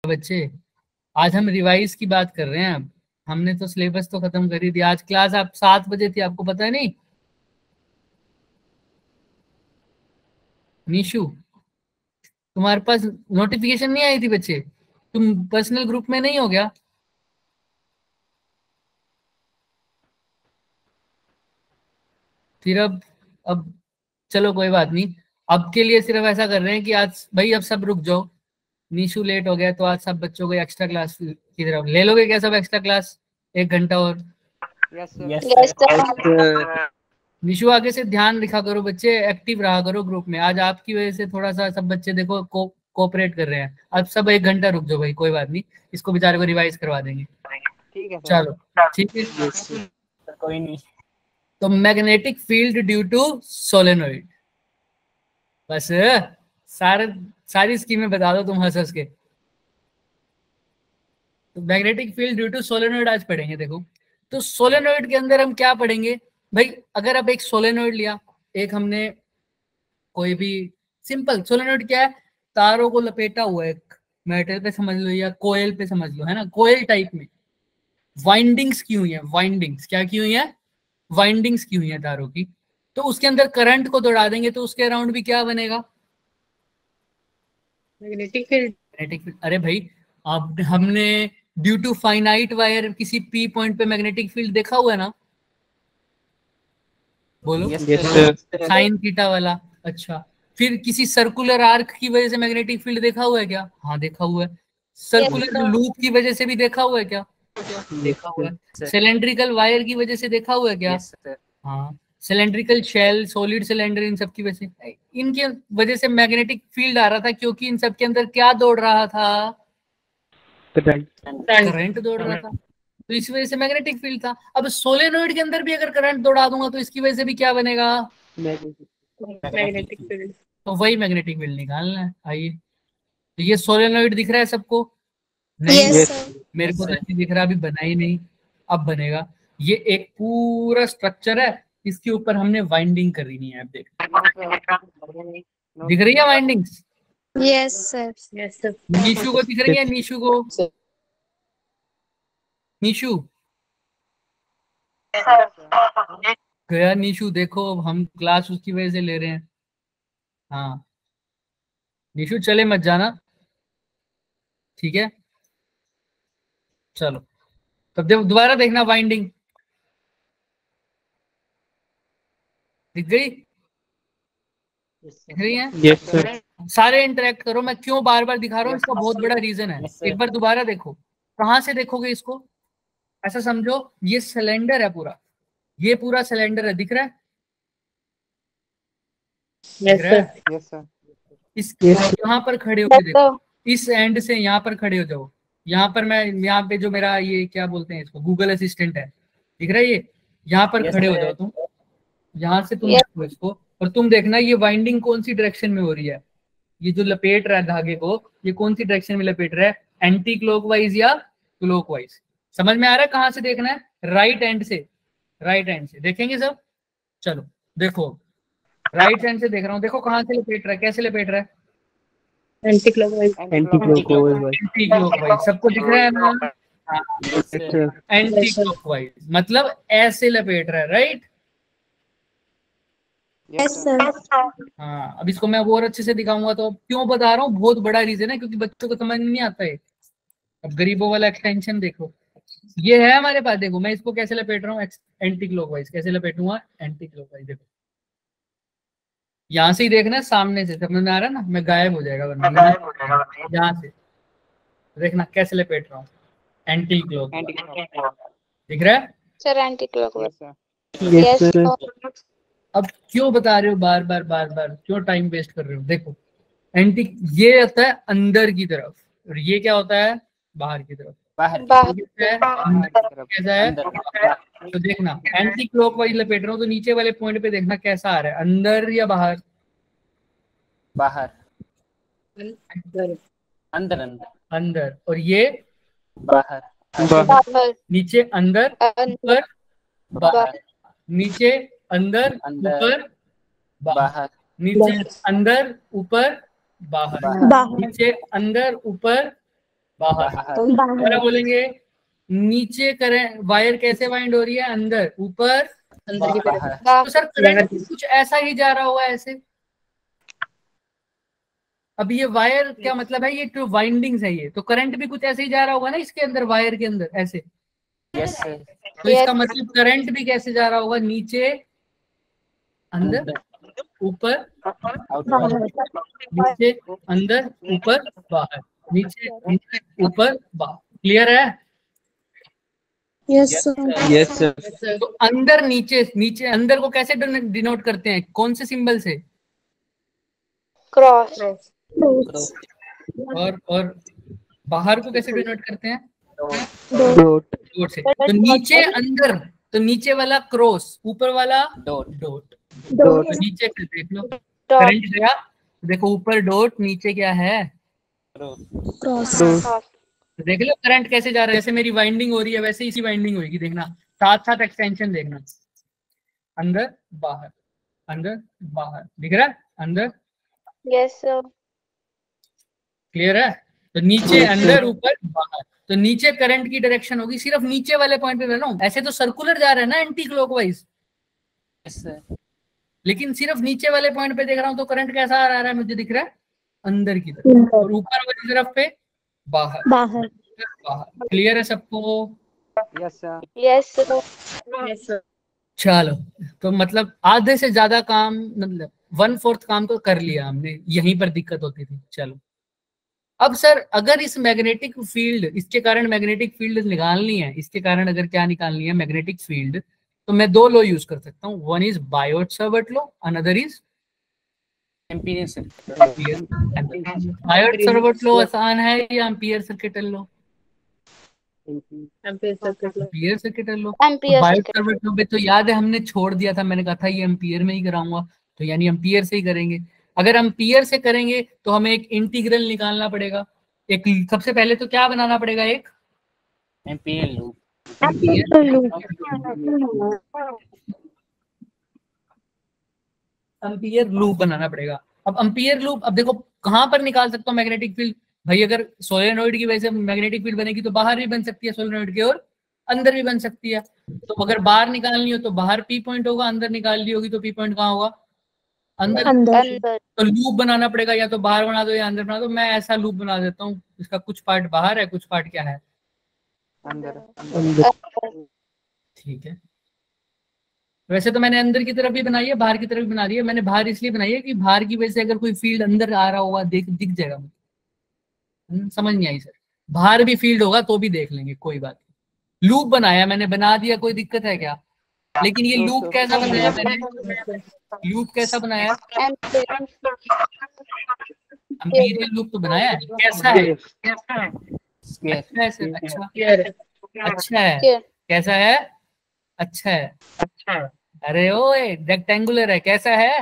बच्चे, आज हम रिवाइज की बात कर रहे हैं। अब हमने तो सिलेबस तो खत्म कर ही दिया। आज क्लास आप 7 बजे थी, आपको पता है नहीं? निशु, तुम्हारे पास नोटिफिकेशन नहीं आई थी बच्चे? तुम पर्सनल ग्रुप में नहीं हो गया? फिर अब चलो कोई बात नहीं। अब के लिए सिर्फ ऐसा कर रहे हैं कि आज भाई अब सब रुक जाओ। निशु लेट हो गया तो आज सब बच्चों को एक्स्ट्रा क्लास की तरफ ले लोगे क्या? सब एक्स्ट्रा क्लास 1 घंटा और। Yes yes sir. निशु आगे से ध्यान रखा करो बच्चे, एक्टिव रहा करो ग्रुप में। आज आपकी वजह से थोड़ा सा सब बच्चे देखो कोऑपरेट कर रहे हैं। अब सब 1 घंटा रुक जाओ भाई, कोई बात नहीं, इसको बेचारे को रिवाइज करवा देंगे। ठीक है सर। चलो ठीक है। कोई नहीं। तो magnetic field due to solenoid, बस सारी स्कीमें बता दो तुम हंस हंस के। तो magnetic field due to solenoid आज पढ़ेंगे। देखो तो सोलेनोइड के अंदर हम क्या पढ़ेंगे भाई? अगर अब एक सोलेनोइड लिया, एक हमने कोई भी सिंपल सोलेनोइड क्या है? तारों को लपेटा हुआ है, एक मेटल पे समझ लो या कोयल पे समझ लो, है ना, कोयल टाइप में। वाइंडिंग्स की हुई है, वाइंडिंग्स क्या की हुई है? वाइंडिंग्स की हुई है तारों की। तो उसके अंदर करंट को दौड़ा देंगे तो उसके अराउंड भी क्या बनेगा? Magnetic field. Magnetic field. अरे भाई, अब हमने ड्यू टू फाइनाइट वायर किसी पी पॉइंट पे मैग्नेटिक फील्ड देखा हुआ है ना? बोलो। Yes sir. साइन थीटा वाला। अच्छा, फिर किसी सर्कुलर आर्क की वजह से मैग्नेटिक फील्ड देखा हुआ है क्या? हाँ देखा हुआ है। सर्कुलर लूप की वजह से भी देखा हुआ है क्या? देखा हुआ है। सिलेंड्रिकल वायर की वजह से देखा हुआ है क्या? Yes sir. हाँ। सिलेंड्रिकल शेल, सॉलिड सिलेंडर, इन सब की वजह से, इनके वजह से मैग्नेटिक फील्ड आ रहा था, क्योंकि इन सब के अंदर क्या दौड़ रहा था? करंट दौड़ रहा था, तो इस वजह से मैग्नेटिक फील्ड था। अब सोलेनोइड के अंदर भी अगर करंट दौड़ा दूंगा तो इसकी वजह से भी क्या बनेगा? Magnetic field. तो वही मैग्नेटिक फील्ड निकालना है। आइए, तो ये सोलेनोइड दिख रहा है सबको? नहीं। यस मेरे को तो नहीं दिख रहा, अभी बना ही नहीं, अब बनेगा। ये एक पूरा स्ट्रक्चर है, इसके ऊपर हमने वाइंडिंग करनी है। अब देख, दिख रही है windings? Yes sir. Yes sir. Nishu को दिख रही है? निशु को, निशु गया? निशु देखो, हम क्लास उसकी वजह से ले रहे हैं। हाँ निशु, चले मत जाना, ठीक है? चलो, तब देखो, दोबारा देखना वाइंडिंग दिख गई? दिख रही है? Yes sir. सारे इंटरेक्ट करो। मैं क्यों बार बार दिखा रहा हूँ, इसका बहुत बड़ा रीजन है। एक बार दोबारा देखो। कहाँ से देखोगे इसको? ऐसा समझो ये सिलेंडर है पूरा, ये पूरा सिलेंडर है, दिख रहा है? दिख रहा है? Yes sir. इस यहाँ पर खड़े होके देखो, इस एंड से यहाँ पर खड़े हो जाओ। यहाँ पर मैं, यहाँ पे जो मेरा ये क्या बोलते हैं इसको, गूगल असिस्टेंट है, दिख रहा है ये? यहाँ पर खड़े हो जाओ तुम, यहाँ से तुम देखो इसको, और तुम देखना ये वाइंडिंग कौन सी डायरेक्शन में हो रही है। ये जो लपेट रहा है धागे को, ये कौन सी डायरेक्शन में लपेट रहा है? एंटी क्लॉकवाइज या क्लॉकवाइज? समझ में आ रहा है कहाँ से देखना है? राइट हैंड से, राइट हैंड से देखेंगे सब। चलो देखो, राइट हैंड से देख रहा हूँ, देखो कहाँ से लपेट रहा है, कैसे लपेट रहा है? Anti clockwise. Anti clockwise. Anti clockwise. सबको दिख रहा है ना? एंटी क्लॉकवाइज मतलब ऐसे लपेट रहा है, राइट? Yes sir. हाँ, अब इसको मैं और अच्छे से दिखाऊंगा। तो क्यों बता रहा हूँ, बहुत बड़ा रीजन है, क्योंकि बच्चों को समझ नहीं आता है। अब गरीबों वाला एक्सटेंशन देखो, ये है हमारे पास। देखो मैं इसको कैसे लपेट रहा हूँ, एंटी क्लॉकवाइज। कैसे लपेटूंगा? Anti clockwise. देखो यहाँ से ही देखना, सामने से, समझ में आ रहा है ना? मैं गायब हो जाएगा वरना। यहाँ से देखना कैसे लपेट रहा हूँ, एंटी क्लॉकवाइज। दिख रहा है sir? Anti clockwise. Yes sir. अब क्यों बता रहे हो बार बार बार बार, क्यों टाइम वेस्ट कर रहे हो? देखो एंटी, ये होता है अंदर की तरफ, और ये क्या होता है? बाहर की तरफ। बाहर। कैसा है? तो देखना, एंटी क्लॉकवाइज लपेट रहा हूँ, तो नीचे वाले पॉइंट पे देखना कैसा आ रहा है, अंदर या बाहर? बाहर। अंदर। अंदर। अंदर। अंदर। और ये बाहर। बाहर। नीचे अंदर, ऊपर बाहर, नीचे अंदर, अंदर, ऊपर बाहर, बाहर। नीचे अंदर, ऊपर बाहर, बाहर। नीचे अंदर, ऊपर बाहर। बाहर दोबारा बोलेंगे, नीचे करें वायर कैसे वाइंड हो रही है, अंदर, ऊपर, अंदर की बाहर तरफ। तो सर करंट कुछ ऐसा ही जा रहा होगा ऐसे। अब ये वायर क्या मतलब है, ये जो वाइंडिंग्स है ये, तो करंट भी कुछ ऐसे ही जा रहा होगा ना इसके अंदर, वायर के अंदर ऐसे। यस सर तो इसका मतलब करंट भी कैसे जा रहा होगा, नीचे, अंदर, ऊपर, आउटवर्ड नीचे, अंदर, ऊपर, बाहर, नीचे, अंदर, ऊपर, बाहर। क्लियर है? यस यस सर तो अंदर, नीचे, नीचे, अंदर को कैसे डिनोट करते हैं, कौन से सिंबल से? क्रॉस। और बाहर को कैसे डिनोट करते हैं? डॉट डॉट से। तो नीचे, अंदर, तो नीचे वाला क्रॉस, ऊपर वाला डॉट डॉट। डॉट तो नीचे का देख लो, करंट गया, देखो ऊपर डॉट, नीचे क्या है, क्रॉस। तो देख लो करंट कैसे जा रहा है, जैसे मेरी वाइंडिंग हो रही है वैसे इसी वाइंडिंग होगी, देखना साथ साथ एक्सटेंशन देखना, अंदर, बाहर, अंदर, बाहर, दिख रहा है, अंदर। Yes sir. क्लियर है? तो नीचे, अंदर, ऊपर, बाहर। तो नीचे करंट की डायरेक्शन होगी, सिर्फ नीचे वाले पॉइंट पे मैं हूं, ऐसे तो सर्कुलर जा रहा है ना एंटी क्लॉकवाइज, यस सर लेकिन सिर्फ नीचे वाले पॉइंट पे देख रहा हूं, तो करंट कैसा आ रहा है, मुझे दिख रहा है अंदर की तरफ, और ऊपर वाली तरफ पे बाहर, बाहर। बाहर। क्लियर है सबको? Yes sir yes sir. चलो, तो मतलब आधे से ज्यादा काम, मतलब 1/4 काम तो कर लिया हमने, यहीं पर दिक्कत होती थी। चलो, अब सर अगर इस मैग्नेटिक फील्ड, इसके कारण मैग्नेटिक फील्ड निकालनी है, इसके कारण अगर क्या निकालनी है, मैग्नेटिक फील्ड, तो मैं दो लो यूज कर सकता हूँ, one is Biot-Savart law, another is empyrean sir Biot-Savart law आसान है या ampere circuital law? Ampere circuital law. तो एम्पियर बायोट-सावर्त लॉ पे तो याद है हमने छोड़ दिया था, मैंने कहा था ये एम्पियर में ही कराऊंगा, तो यानी एम्पियर से ही करेंगे। अगर एम्पियर से करेंगे तो हमें एक इंटीग्रल निकालना पड़ेगा, एक सबसे पहले तो क्या बनाना पड़ेगा, एक एम्पीरियन लूप एम्पियर लूप बनाना पड़ेगा। अब एम्पियर लूप, अब देखो कहां पर निकाल सकता हूँ मैग्नेटिक फील्ड, भाई अगर सोलेनोइड की वजह से मैग्नेटिक फील्ड बनेगी तो बाहर भी बन सकती है सोलेनोइड के, और अंदर भी बन सकती है। तो अगर बाहर निकालनी हो तो बाहर पी पॉइंट होगा, अंदर निकालनी होगी तो पी पॉइंट कहाँ होगा, अंदर। तो लूप बनाना पड़ेगा, या तो बाहर बना दो या अंदर बना दो। मैं ऐसा लूप बना देता हूँ, इसका कुछ पार्ट बाहर है, कुछ पार्ट क्या है, अंदर ठीक है। वैसे तो मैंने अंदर की तरफ भी बनाई है, बाहर की तरफ भी बना दी है। मैंने बाहर इसलिए बनाई है कि बाहर की वजह से अगर कोई फील्ड अंदर आ रहा होगा दिख जाएगा मुझे। समझ नहीं आई सर? बाहर भी फील्ड होगा तो भी देख लेंगे, कोई बात नहीं। लूप बनाया मैंने, बना दिया, कोई दिक्कत है क्या? लेकिन ये लूप कैसा बनाया मैंने, लूप कैसा बनाया, एम्पीरियल लूप तो बनाया है, कैसा है, अच्छा है सर, अच्छा है, कैसा है, अच्छा है। अरे ओए रेक्टेंगुलर है, कैसा है,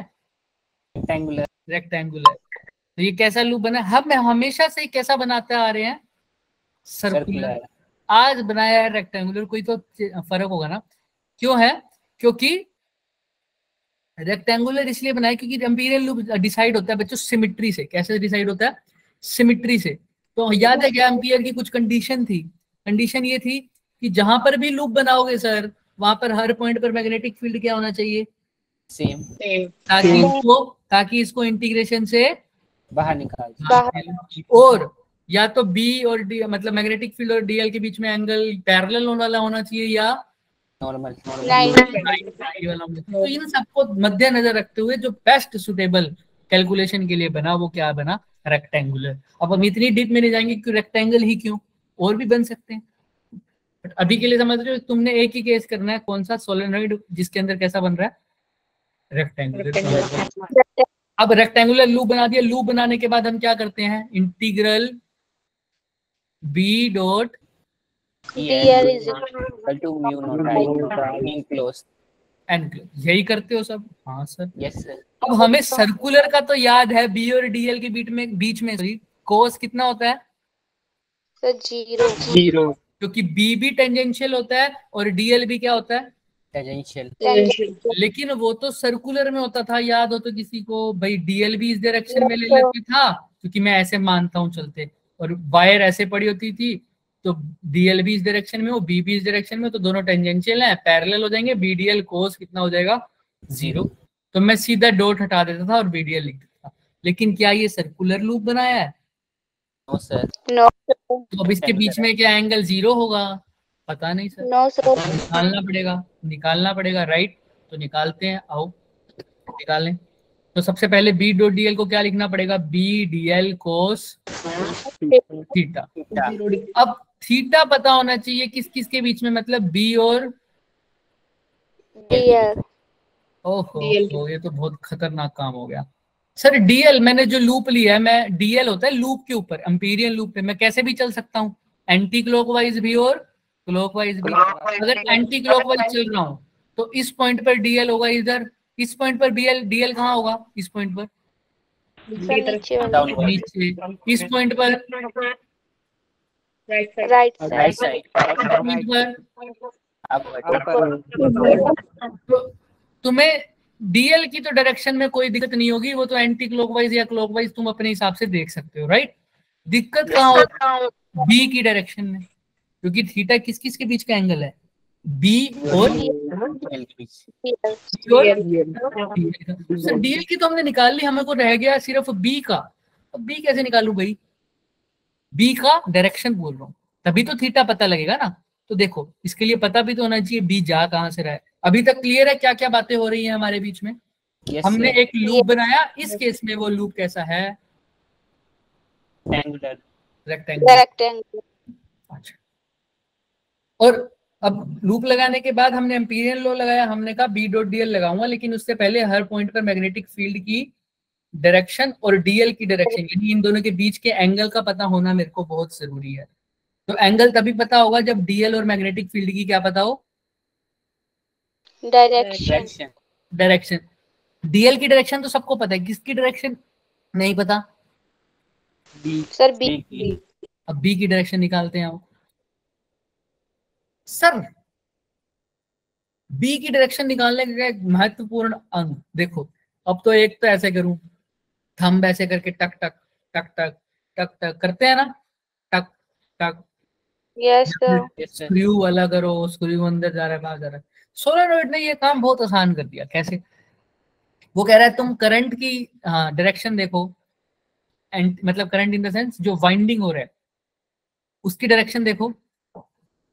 रेक्टेंगुलर रेक्टेंगुलर। तो ये कैसा लूप बना, हम हमेशा से ही कैसा बनाते आ रहे हैं, सर्कुलर। आज बनाया है रेक्टेंगुलर, कोई तो फर्क होगा ना, क्यों है, क्योंकि रेक्टेंगुलर इसलिए बनाया क्योंकि एम्पीरियल लूप डिसाइड होता है बच्चों सिमिट्री से। कैसे डिसाइड होता है, सिमिट्री से। तो याद है क्या एम्पीयर की कुछ कंडीशन थी, कंडीशन ये थी कि जहां पर भी लूप बनाओगे सर, वहां पर हर पॉइंट पर मैग्नेटिक फील्ड क्या होना चाहिए, सेम ताकि इसको इंटीग्रेशन से बाहर निकाल और या तो बी और डी, मतलब मैग्नेटिक फील्ड और डीएल के बीच में एंगल पैरेलल वाला होना चाहिए, या नॉर्मल तो इन सबको मद्देनजर रखते हुए जो बेस्ट सुटेबल कैलकुलेशन के लिए बना, वो क्या बना, रेक्टेंगुलर। अब हम इतनी डीप में नहीं जाएंगे कि रेक्टेंगल ही क्यों, और भी बन सकते हैं, बट अभी के लिए समझ रहे हो, तुमने एक ही केस करना है, कौन सा, सोलेनोइड जिसके अंदर कैसा बन रहा है, रेक्टेंगुलर। अब रेक्टेंगुलर लूप बना दिया, लूप बनाने के बाद हम क्या करते हैं, इंटीग्रल बी डॉट एन, यही करते हो सब? हाँ सर। यस सर अब हमें सर्कुलर का तो याद है, बी और डीएल के बीच में कोस कितना होता है, सर जीरो। क्योंकि बी भी टेंजेंशियल होता है और डीएल भी क्या होता है, टेंजेंशियल। लेकिन वो तो सर्कुलर में होता था, याद हो तो किसी को, भाई डीएल भी इस डायरेक्शन में ले लेते था, क्योंकि मैं ऐसे मानता हूं चलते, और वायर ऐसे पड़ी होती थी, तो डीएल भी इस डायरेक्शन में हो, बी भी इस डायरेक्शन में, तो दोनों टेंजेंशियल हैं, पैरेलल हो जाएंगे, बीडीएल कोस कितना हो जाएगा 0। तो मैं सीधा डॉट हटा देता था और बीडीएल लिख देता था। लेकिन क्या ये सर्कुलर लूप बनाया है? No sir. नो तो अब इसके बीच में क्या एंगल 0 होगा? पता नहीं सर, नो सर निकालना पड़ेगा राइट। तो निकालते हैं, आओ निकालें। तो सबसे पहले बी डॉट डीएल को क्या लिखना पड़ेगा? B DL cos theta. अब थीटा पता होना चाहिए किस किस के बीच में, मतलब बी और डीएल ओहो, ये तो बहुत खतरनाक काम हो गया सर। डीएल मैंने जो लूप लिया है, मैं डीएल होता है लूप के ऊपर, एम्पीरियल लूप पे मैं कैसे भी चल सकता हूँ, एंटी क्लॉकवाइज भी और क्लॉकवाइज भी। अगर एंटी क्लॉकवाइज चल रहा हूँ तो इस पॉइंट पर डीएल होगा इधर, इस पॉइंट पर बीएल डीएल कहाँ होगा? इस पॉइंट पर नीचे नीचे, इस पॉइंट पर right right side side. Point पर। ऊपर तो तुम्हें डीएल की तो डायरेक्शन में कोई दिक्कत नहीं होगी, वो तो एंटी क्लॉकवाइज या क्लॉकवाइज तुम अपने हिसाब से देख सकते हो राइट। दिक्कत कहाँ होगी? बी की डायरेक्शन में, क्योंकि थीटा किस किस के बीच का एंगल है? बी और सर डीएल की तो हमने निकाल ली, हमें को रह गया सिर्फ बी का। अब बी कैसे निकालू भाई? बी का डायरेक्शन बोल रहा हूँ, तभी तो थीटा पता लगेगा ना। तो देखो इसके लिए पता भी तो होना चाहिए बी जा कहां से रहा है। अभी तक क्लियर है क्या क्या बातें हो रही हैं हमारे बीच में? हमने एक लूप बनाया, इस केस में वो लूप कैसा है? रेक्टेंगुलर। अच्छा, और अब लूप लगाने के बाद हमने एम्पीरियल लॉ लगाया, हमने कहा बी डॉट डीएल लगाऊंगा, लेकिन उससे पहले हर पॉइंट पर मैग्नेटिक फील्ड की डायरेक्शन और डीएल की डायरेक्शन, यानी इन दोनों के बीच के एंगल का पता होना मेरे को बहुत जरूरी है। तो एंगल तभी पता होगा जब डीएल और मैग्नेटिक फील्ड की क्या पता हो? डायरेक्शन। डीएल की डायरेक्शन तो सबको पता है, किसकी डायरेक्शन नहीं पता? सर बी अब बी की डायरेक्शन निकालते हैं सर। बी की डायरेक्शन निकालने का एक महत्वपूर्ण अंग देखो। अब तो एक तो ऐसे करूं, थंब ऐसे करके टक टक टक टक टक टक करते हैं ना, टक टक। यस सर स्क्रू वाला करो, स्क्रू अंदर जा रहा है बाहर जा रहा है। सोलेनोइड ने ये काम बहुत आसान कर दिया। कैसे? वो कह रहा है तुम करंट की डायरेक्शन देखो, एंड मतलब करंट इन द सेंस जो वाइंडिंग हो रहा है उसकी डायरेक्शन देखो,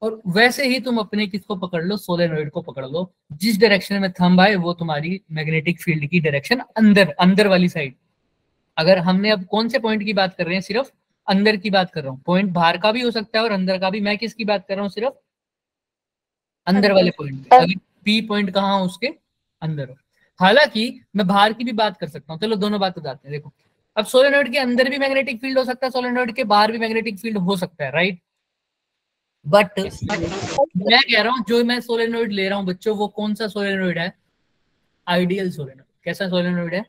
और वैसे ही तुम अपने किसको पकड़ लो, सोलेनोइड को पकड़ लो। जिस डायरेक्शन में थंब आए वो तुम्हारी मैग्नेटिक फील्ड की डायरेक्शन, अंदर अंदर वाली साइड। अगर हमने अब कौन से पॉइंट की बात कर रहे हैं? सिर्फ अंदर की बात कर रहा हूँ। पॉइंट बाहर का भी हो सकता है और अंदर का भी। मैं किसकी बात कर रहा हूँ? सिर्फ अंदर वाले पॉइंट पे। अगर पी पॉइंट कहाँ हो? उसके अंदर हो। हालांकि मैं बाहर की भी बात कर सकता हूँ, चलो दोनों बात बताते हैं। देखो अब सोलेनोइड के अंदर भी मैग्नेटिक फील्ड हो सकता है, सोलेनोइड के बाहर भी मैग्नेटिक फील्ड हो सकता है राइट। बट मैं कह रहा हूँ जो मैं सोलेनोइड ले रहा हूँ बच्चों, वो कौन सा सोलेनोइड है? Ideal solenoid. कैसा सोलेनोइड है?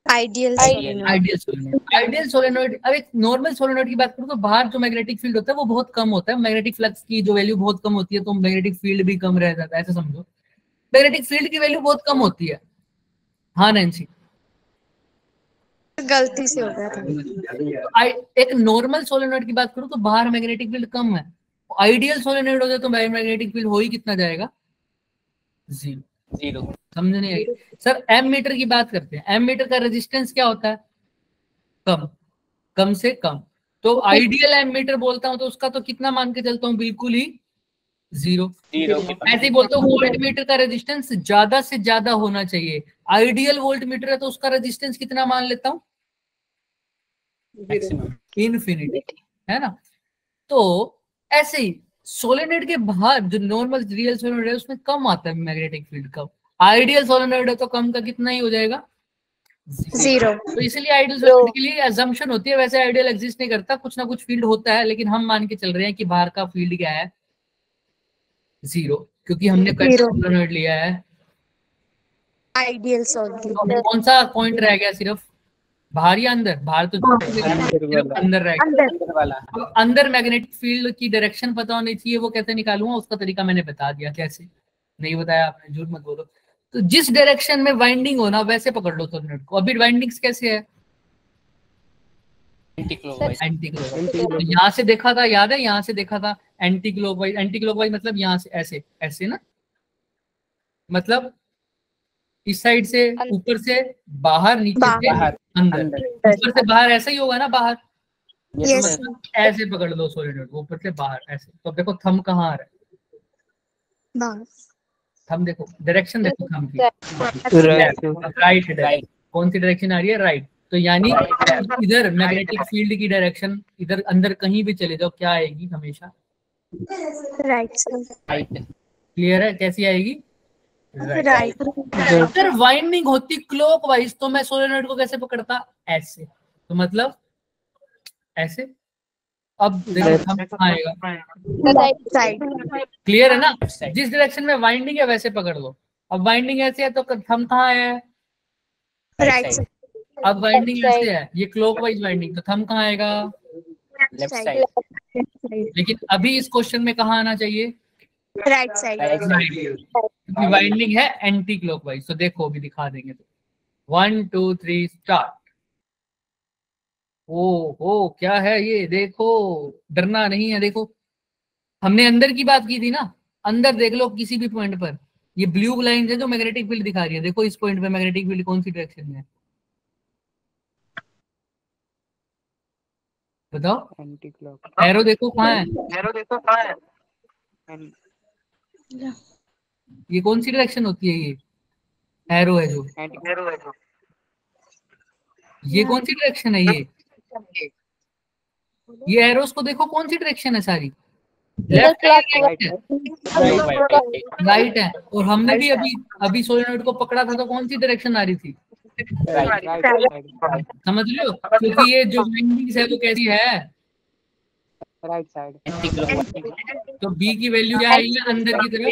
Ideal ideal solenoid. Ideal solenoid. अब एक नॉर्मल सोलेनोइड की बात करूँ तो बाहर जो मैग्नेटिक फील्ड होता है वो बहुत कम होता है, मैग्नेटिक फ्लक्स की जो वैल्यू बहुत कम होती है, तो मैग्नेटिक फील्ड भी कम रह जाता है, ऐसे समझो। मैग्नेटिक फील्ड की वैल्यू बहुत कम होती है। हाँ नैन्सी, गलती से हो गया था। एक नॉर्मल सोलेनोइड की बात करूं तो बाहर मैग्नेटिक फील्ड कम है। आइडियल सोलेनोइड हो जाए तो मैग्नेटिक फील्ड हो ही कितना जाएगा? 0। समझ नहीं आई सर? एम मीटर की बात करते हैं। एम मीटर का रेजिस्टेंस क्या होता है? कम, कम से कम। तो आइडियल एम मीटर बोलता हूं तो उसका तो कितना मान के चलता हूं? बिल्कुल ही 0। ऐसे ही बोलते हो वोल्ट मीटर का रेजिस्टेंस ज्यादा से ज्यादा होना चाहिए। आइडियल वोल्ट मीटर है तो उसका रेजिस्टेंस कितना मान लेता हूं? इन्फिनिटी, है ना। तो ऐसे ही सोलेनोइड के बाहर जो नॉर्मल रियल सोलेनोइड है उसमें कम आता है मैग्नेटिक फील्ड का। आइडियल सोलेनोइड है तो कम का कितना ही हो जाएगा? 0। तो इसलिए आइडियल सोलेनोइड के लिए अजम्पशन होती है, वैसे आइडियल एग्जिस्ट नहीं करता, कुछ ना कुछ फील्ड होता है, लेकिन हम मान के चल रहे हैं कि बाहर का फील्ड क्या है? 0, क्योंकि हमने सोलेनोइड लिया है आइडियल तो सोलेनोइड। कौन सा पॉइंट रह गया? सिर्फ बाहर या अंदर? बाहर तो सिर्फ अंदर रह गया। अंदर मैग्नेटिक फील्ड की डायरेक्शन पता होनी चाहिए, वो कैसे निकालूंगा उसका तरीका मैंने बता दिया। कैसे? नहीं बताया आपने, झूठ मत बोलो। तो जिस डायरेक्शन में वाइंडिंग हो ना वैसे पकड़ लो सोलेनोइड को। अभी वाइंडिंग्स कैसे है? Anti clockwise. Anti clockwise. तो यहाँ से देखा था, याद है, यहाँ से देखा था एंटी क्लॉकवाइज। एंटी क्लॉकवाइज मतलब यहाँ से ऐसे ऐसे ना, मतलब इस साइड से ऊपर से बाहर, नीचे से बाहर, अंदर। ऊपर से बाहर ऐसा ही होगा ना, बाहर। Yes. ऐसे पकड़ लो सोलिनॉइड को, ऊपर से बाहर ऐसे। तो अब देखो थंब कहाँ आ रहा है, बाहर। थंब देखो, डायरेक्शन देखो थंब की, राइट। राइट। कौन सी डायरेक्शन आ रही है, राइट। तो यानी इधर मैग्नेटिक फील्ड की डायरेक्शन, इधर अंदर कहीं भी चले जाओ, क्या आएगी हमेशा, Right. राइट। क्लियर है कैसी आएगी, Right. अगर वाइंडिंग होती क्लॉकवाइज तो मैं सोलेनॉइड को कैसे पकड़ता, ऐसे। तो मतलब ऐसे। अब देखो थंब कहाँ आएगा, Side. क्लियर है ना, जिस डायरेक्शन में वाइंडिंग है वैसे पकड़ लो। अब वाइंडिंग ऐसे है तो थंब कहाँ है, Right. साइड। अब वाइंडिंग ऐसे है, ये क्लॉकवाइज वाइंडिंग, तो थंब कहाँ आएगा, लेफ्ट Side. साइड। लेकिन अभी इस क्वेश्चन में कहाँ आना चाहिए, Right side. क्योंकि वाइंडिंग है एंटी क्लॉकवाइज। तो देखो अभी दिखा देंगे, तो 1 2 3 स्टार्ट। ओ क्या है ये, देखो डरना नहीं है। देखो हमने अंदर की बात की थी ना, अंदर देख लो किसी भी पॉइंट पर, ये ब्लू लाइन है जो मैग्नेटिक फील्ड दिखा रही है। देखो इस पॉइंट पे मैग्नेटिक फील्ड कौन सी डायरेक्शन में है, बताओ। Anti clock. एरो देखो कहाँ है, ये कौन सी डायरेक्शन होती है, ये एरो है जो, ये कौन सी डायरेक्शन है, ये एरोस को देखो कौन सी डायरेक्शन है सारी, लेफ्ट है, राइट है। और हमने भी अभी सोलेनॉइड को पकड़ा था तो कौन सी डायरेक्शन आ रही थी, समझ लो। क्योंकि ये जो वाइंडिंग्स है वो कैसी है, राइट साइड। Anti clockwise. तो बी की वैल्यू क्या आएगी, अंदर की तरफ,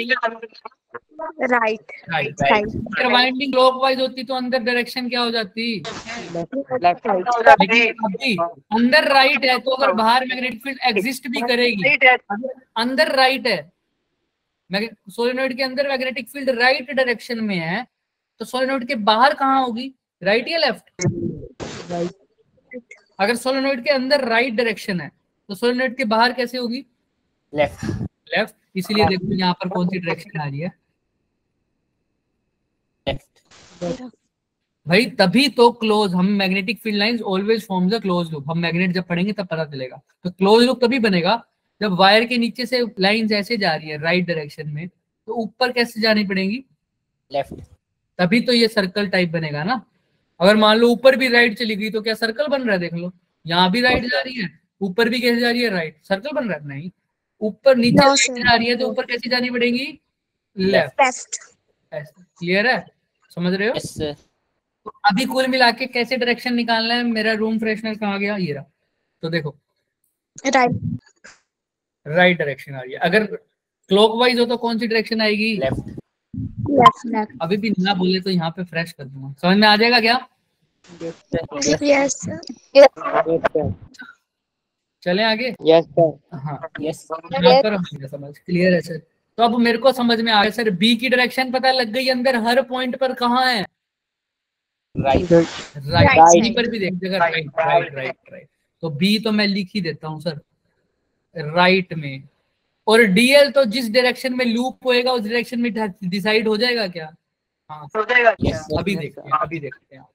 Right. राइट। राइट। अगर वाइंडिंग क्लॉकवाइज होती तो अंदर डायरेक्शन क्या हो जाती, लेफ्ट। लेकिन अभी अंदर राइट है, तो अगर बाहर मैग्नेटिक फील्ड एग्जिस्ट भी करेगी, अगर अंदर राइट है, सोलेनॉइड के अंदर मैग्नेटिक फील्ड राइट डायरेक्शन में है, तो सोलेनॉइड के बाहर कहाँ होगी, राइट या लेफ्ट। अगर सोलेनॉइड के अंदर राइट डायरेक्शन है तो सोलेनॉइड के बाहर कैसे होगी, लेफ्ट। लेफ्ट। इसीलिए देखो यहाँ पर कौन सी डायरेक्शन आ रही है, लेफ्ट। भाई। तभी तो क्लोज, हम magnetic field lines always forms a close loop, हम मैग्नेट जब पढ़ेंगे तब पता चलेगा। तो क्लोज लूप तभी बनेगा जब वायर के नीचे से लाइंस ऐसे जा रही है राइट डायरेक्शन में, तो ऊपर कैसे जानी पड़ेगी, लेफ्ट। तभी तो ये सर्कल टाइप बनेगा ना। अगर मान लो ऊपर भी राइट चली गई तो क्या सर्कल बन रहा है, देख लो यहाँ भी राइट जा रही है, ऊपर भी कैसे जा रही है, राइट, सर्कल बन रहा है, नहीं। ऊपर नीचे No, राइट sir. जा रही है तो ऊपर कैसे जानी पड़ेगी, लेफ्ट। Left. क्लियर है, समझ रहे हो। Yes sir. तो अभी कुल मिला के कैसे डायरेक्शन निकालना है, मेरा रूम फ्रेशनर कहाँ गया, ये रहा। तो देखो Right. राइट डायरेक्शन आ रही है, अगर क्लॉकवाइज हो तो कौन सी डायरेक्शन आएगी, लेफ्ट। Left. अभी भी ना बोले तो यहाँ पे फ्रेश कर दूंगा, समझ में आ जाएगा क्या। Yes. Sir. चले आगे, यस सर। हाँ यस। यहाँ पर हमने समझ, क्लियर है सर। तो अब मेरे को समझ में आ गया सर, बी की डायरेक्शन पता लग गई, अंदर हर पॉइंट पर कहाँ है, राइट। राइट। Right बी पर भी देख देगा, राइट राइट राइट राइट। तो बी तो मैं लिख ही देता हूँ सर, राइट में। और डीएल तो जिस डायरेक्शन में लूप होएगा उस डायरेक्शन में डिसाइड हो जाएगा क्या, हाँ यस सर। अभी देखते हैं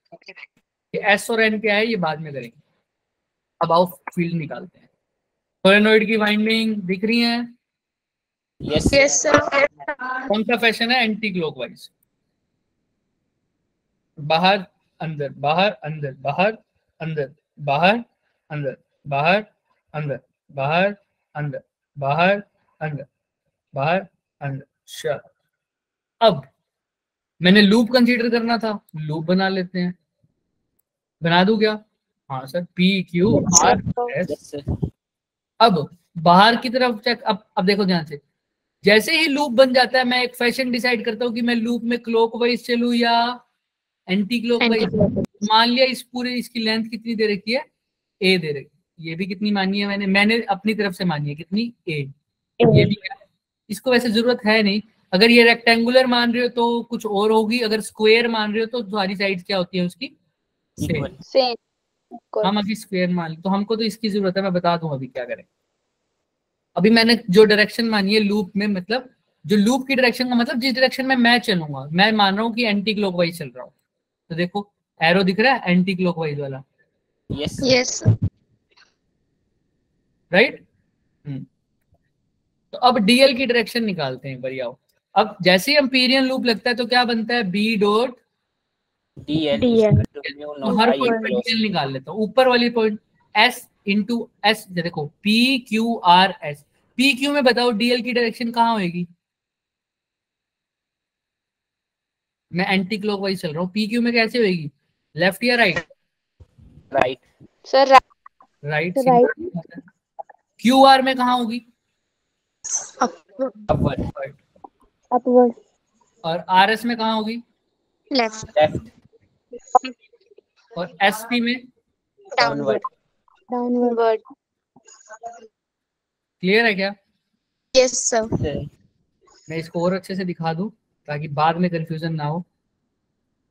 एस और एन क्या है, ये बाद में करेंगे। अब आओ फील्ड निकालते हैं। सोलेनॉइड की वाइंडिंग दिख रही है, यस। Yes, sir. कौन सा फैशन है, एंटी क्लॉकवाइज, बाहर अंदर बाहर अंदर बाहर अंदर बाहर अंदर बाहर अंदर बाहर अंदर बाहर अंदर बाहर अंदर। चलो अब मैंने लूप कंसीडर करना था, लूप बना लेते हैं, बना दूं क्या, हाँ sir, P Q R S. Yes sir. अब बाहर की तरफ चेक, अब देखो ध्यान से, जैसे ही लूप बन जाता है मैं एक फैशन डिसाइड करता हूँ कि मैं लूप में क्लॉकवाइज चलूं या एंटी क्लॉकवाइज। मान लिया इस पूरे, इसकी लेंथ कितनी दे रखी है, ए दे रखी है, ये भी कितनी मानी है मैंने अपनी तरफ से मानी है कितनी, ए। ये भी इसको वैसे जरूरत है नहीं, अगर ये रेक्टेंगुलर मान रहे हो तो कुछ और होगी, अगर स्क्वायर मान रहे हो तो सारी साइड क्या होती है उसकी, सेम। इक्वल। सेम। हम अभी स्क्वायर मान तो हमको तो इसकी जरूरत है, मैं बता दूं अभी क्या करें। अभी मैंने जो डायरेक्शन मानी है लूप में, मतलब जो लूप की डायरेक्शन का मतलब जिस डायरेक्शन में मैं चलूंगा, मैं मान रहा हूँ कि एंटी क्लॉकवाइज चल रहा हूँ, तो देखो एरो दिख रहा है एंटी क्लॉकवाइज वाला, Yes. Yes. राइट। तो अब डीएल की डायरेक्शन निकालते हैं, बढ़िया हो। अब जैसे ही एम्पीरियन लूप लगता है तो क्या बनता है, B dot DL DL. mu तो naught हर I पॉइंट पर enclosed. डीएल निकाल लेता हूँ, ऊपर वाली पॉइंट एस इंटू एस, देखो P Q R S, P Q में बताओ डीएल की डायरेक्शन कहाँ होगी, मैं एंटी क्लॉकवाइज चल रहा हूँ, पी क्यू में कैसे होगी, लेफ्ट या right, Right. Sir right. Q R में कहाँ होगी, Upward. Upward. और आर एस में कहाँ होगी, Left. Left. और एस पी में, Downward. Downward. क्लियर है क्या। Yes, sir. मैं इसको और अच्छे से दिखा दूं ताकि बाद में कंफ्यूजन ना हो।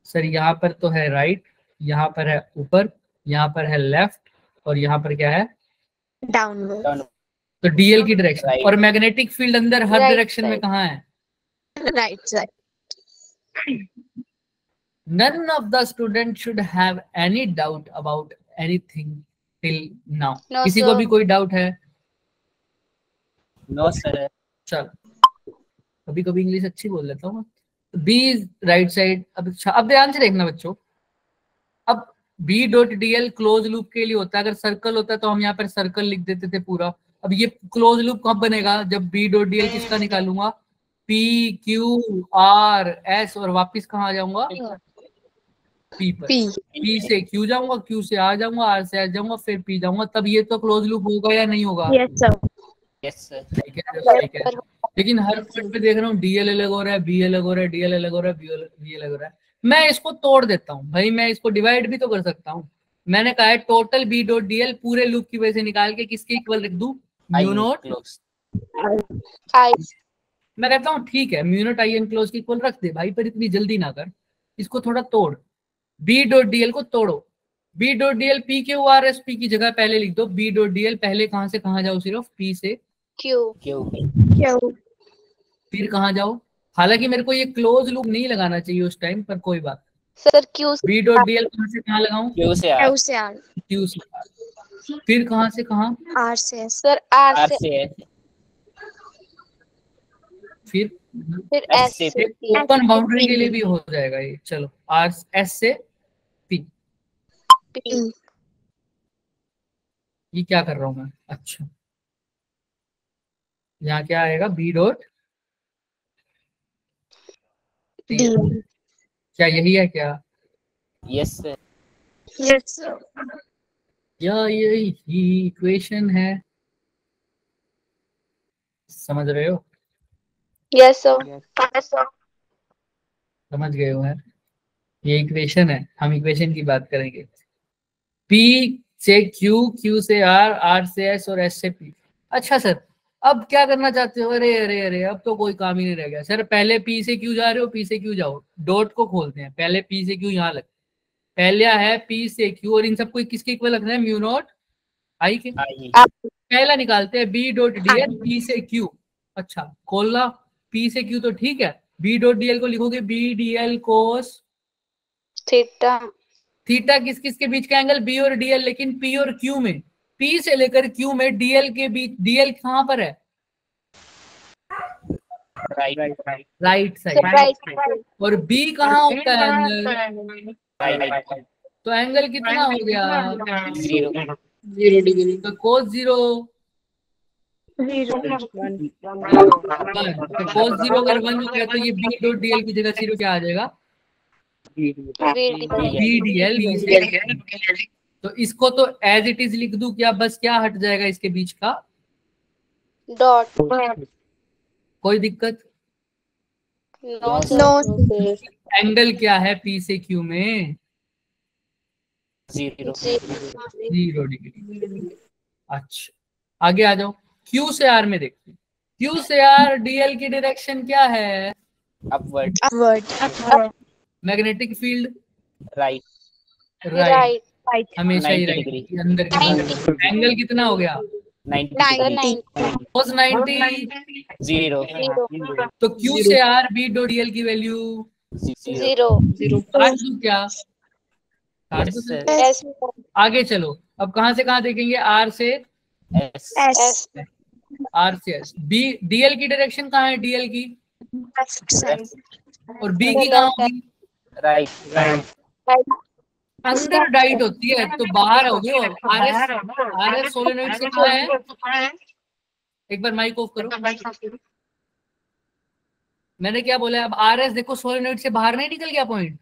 सर यहाँ पर तो है राइट, यहाँ पर है ऊपर, यहाँ पर है लेफ्ट, और यहाँ पर क्या है, Downward. Downward. तो डीएल की डायरेक्शन। Right. और मैग्नेटिक फील्ड अंदर हर Right डायरेक्शन में side. कहाँ है, Right side. none of the students should have any doubt about anything till now. No, किसी को sir. भी कोई डाउट है, No, sir. चल कभी कभी इंग्लिश अच्छी बोल लेता हूँ। B right side. अब ध्यान से देखना बच्चों, अब B dot DL close loop के लिए होता है, अगर सर्कल होता है तो हम यहाँ पर सर्कल लिख देते थे पूरा। अब ये क्लोज लूप कब बनेगा, जब बी डॉट डीएल किसका निकालूंगा, पी क्यू आर एस, और वापिस कहाँ आ जाऊंगा, पी पर। P. पी से क्यू जाऊंगा, क्यू से आ जाऊंगा, आर से आ जाऊंगा, फिर पी जाऊंगा, तब ये तो क्लोज लूप होगा या नहीं होगा। Yes, sir. Yes, sir. ठीक है। लेकिन हर पॉइंट पे देख रहा हूँ डीएल अलग हो रहा है, बी अलग हो रहा है, डीएल अलग हो रहा है, बी अलग हो रहा है। मैं इसको तोड़ देता हूँ भाई, मैं इसको डिवाइड भी तो कर सकता हूँ। मैंने कहा है टोटल बी डॉट डीएल पूरे लूप की वजह से निकाल के किसके इक्वल लिख दूं, I mu naught. enclosed. I मैं कहता हूँ ठीक है म्यू नॉट आई एनक्लोज की इक्वल रख दे भाई, पर इतनी जल्दी ना कर, इसको थोड़ा तोड़। बी डॉट डीएल को तोड़ो, B dot DL P Q R S P की जगह पहले लिख दो बी डॉट डीएल, पहले कहां से कहां जाओ, सिर्फ पी से Q Q. Q. फिर कहां जाओ। हालांकि मेरे को ये क्लोज लूप नहीं लगाना चाहिए उस टाइम पर, कोई बात। Sir Q B dot DL कहां से कहां लगाऊं, Q से R. Q से R. क्यू से R। फिर कहां से कहां, R से S. सर R R से से S. फिर S से से P ओपन बाउंड्री के लिए भी हो जाएगा ये। चलो आर एस से पी। P ये क्या कर रहा हूं मैं, अच्छा यहाँ क्या आएगा, बी डॉट D. क्या यही है क्या, Yes, sir. Yes, sir. या यही इक्वेशन है, समझ रहे हो, Yes sir. Yes. समझ गए हो है, ये इक्वेशन है, हम इक्वेशन की बात करेंगे। P से Q, Q से R, R से S और S से P। अच्छा सर अब क्या करना चाहते हो, अरे अरे अरे अब तो कोई काम ही नहीं रह गया सर, पहले P से Q जा रहे हो, P से Q जाओ, डॉट को खोलते हैं, पहले P से Q यहाँ लग, पहले है P से Q और इन सबको किसके इक्वल रखना है, म्यू नॉट आई के। I. पहला निकालते हैं बी डॉट डीएल पी से क्यू। अच्छा खोलना, पी से क्यू तो ठीक है, बी डॉट डीएल को लिखोगे B DL cos theta theta, किस किस के बीच का एंगल, बी और डीएल, लेकिन पी और क्यू में, पी से लेकर क्यू में डीएल के बीच, डीएल कहां पर है, Right. Right sir side, right और बी कहां होता है एंगल, Right. तो एंगल कितना हो गया, 0. 0 degree. तो कोस जीरो, 0. तो कोस जीरो अगर 1 हो गया तो ये बी डॉट डीएल की जगह जीरो क्या आ जाएगा, बी डीएल। तो इसको तो एज इट इज लिख दूं क्या, बस क्या हट जाएगा इसके बीच का, डॉट कोई दिक्कत, नो No. सर एंगल क्या है पी से क्यू में, 0. 0 डिग्री। अच्छा आगे आ जाओ, क्यू से आर में देखते हैं, क्यू से आर डीएल की डायरेक्शन क्या है, Upward. Upward. Magnetic field Right. Right, right हमेशा ही 90 राइट डिग्री। अंदर की तरफ। एंगल कितना हो गया? 90 सर डिग्री। 90 cos 90। 0 0 तो Q से R B डॉट DL की वैल्यू 0 0 काट दूं क्या? काट यस दूं सर। सर? S आगे चलो, अब कहां से कहां देखेंगे? R से एस S R से S। B DL की डायरेक्शन कहाँ है? DL की और B की कहाँ होगी? राइट। right अंदर डाइट होती है तो बाहर हो गयो। RS सोलेनोइड से कहाँ है? एक बार माइक ऑफ करो। मैंने क्या बोला? अब RS देखो सोलेनोइड से बाहर नहीं निकल गया पॉइंट।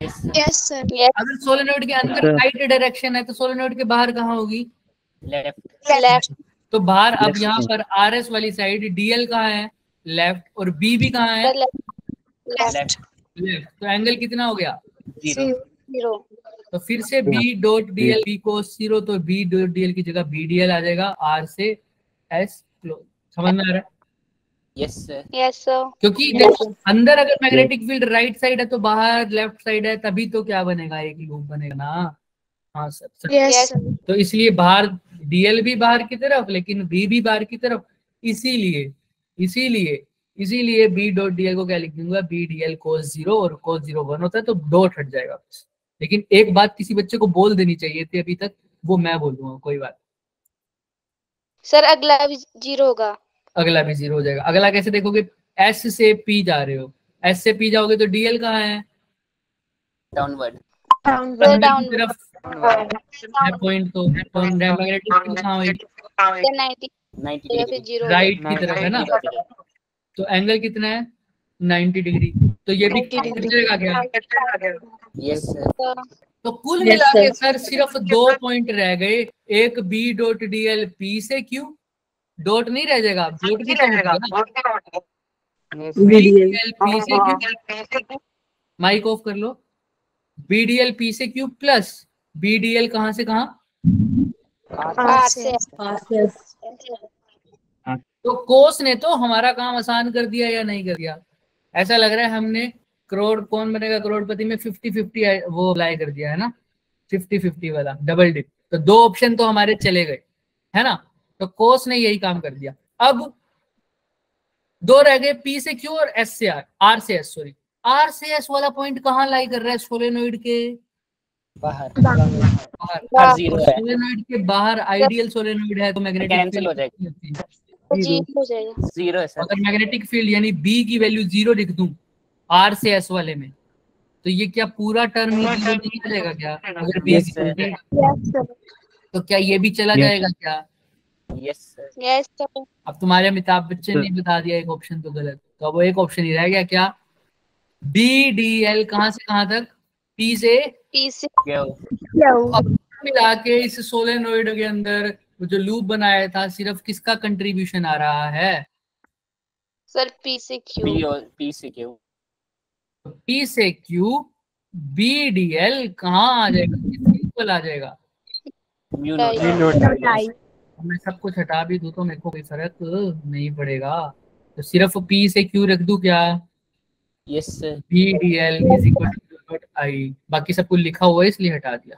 Yes, sir. yes अगर सोलेनोइड के अंदर राइट डायरेक्शन है तो सोलेनोइड के बाहर कहाँ होगी? लेफ्ट। left तो बाहर अब यहाँ पर RS वाली साइड DL कहाँ है? लेफ्ट। और B भी कहाँ है? sir left left. लेफ्ट। तो एंगल कितना हो गया? 0 0 तो फिर से B डॉट DL B को 0, तो B डॉट DL की जगह BDL आ जाएगा। R से S क्लोज। समझ में आ रहा है? Yes sir. yes sir क्योंकि देखो अंदर अगर मैग्नेटिक फील्ड राइट साइड है तो बाहर लेफ्ट साइड है, तभी तो क्या बनेगा? एक लूप बनेगा ना। हाँ सर। Yes, yes sir. तो इसलिए बाहर DL भी बाहर की तरफ, लेकिन B भी बाहर की तरफ। इसीलिए इसीलिए इसीलिए B डॉट DL को क्या लिख दूंगा? BDL cos 0, और cos 0 1 होता है तो डॉट हट जाएगा। लेकिन एक बात किसी बच्चे को बोल देनी चाहिए थी अभी तक, वो मैं बोल दूंगा, कोई बात। सर अगला भी 0 होगा अगला भी 0 हो जाएगा। अगला कैसे देखोगे? S से P जा रहे हो, S से P जाओगे तो DL कहाँ है? डाउनवर्ड। sir अंदर down की तरफ है पॉइंट। तो मैग्नेटिक फील्ड कहाँ होगी? sir 90 90 या फिर डिग्री। 0 राइट की तरफ है ना। 0 डिग्री। तो एंगल कितना है? 90 डिग्री। तो ये भी 90 कट जाएगा क्या? Yes sir. तो कुल मिला के सर सिर्फ 2 पॉइंट रह गए। एक B डॉट DL P से Q, डॉट नहीं रह जाएगा, डॉट भी तो होगा। BDL P से Q, माइक ऑफ कर लो। BDL P से Q प्लस BDL कहां से कहां? R से तो कोस ने तो हमारा काम आसान कर दिया या नहीं कर दिया? ऐसा लग रहा है हमने कौन बनेगा करोड़पति में 50-50 वो अप्लाई कर दिया है ना, 50-50 वाला डबल डिप। तो 2 ऑप्शन तो हमारे चले गए, है ना। तो कोस ने यही काम कर दिया। अब 2 रह गए, P से Q और S से R से S, सॉरी R से S वाला पॉइंट कहाँ लाई कर रहा है? सोलेनोइड के बाहर। बाहर। 0 है। सोलेनोइड के बाहर आइडियल सोलेनोइड है तो मैग्नेटिक कैंसिल हो जाएगा। फील्ड 0 हो जाएगा 0 है सर। अगर मैग्नेटिक फील्ड यानी B की वैल्यू 0 लिख दूं R से S वाले में, तो ये क्या पूरा टर्म ही 0 नहीं आ जाएगा क्या? अगर B Yes, sir. 0 है Yes, sir. तो क्या ये भी चला जाएगा क्या? Yes sir. yes sir अब तुम्हारे अमिताभ बच्चन ने बता दिया एक ऑप्शन तो गलत, तो अब वो एक ऑप्शन ही रह गया क्या? BDL कहां से कहां तक? P से P से क्या हो? अब मिला के इस सोलेनोइड के अंदर वो जो लूप बनाया था, सिर्फ किसका कंट्रीब्यूशन आ रहा है? सर P से Q P और P से Q। P से Q BDL कहाँ आ जाएगा? किसके इक्वल आ जाएगा? Mu Right. मैं सब कुछ हटा भी दूं तो मेरे को कोई फर्क नहीं पड़ेगा। तो सिर्फ P से Q रख दूं क्या? Yes sir. BDL is equal to dot I, बाकी सब कुछ लिखा हुआ है इसलिए हटा दिया।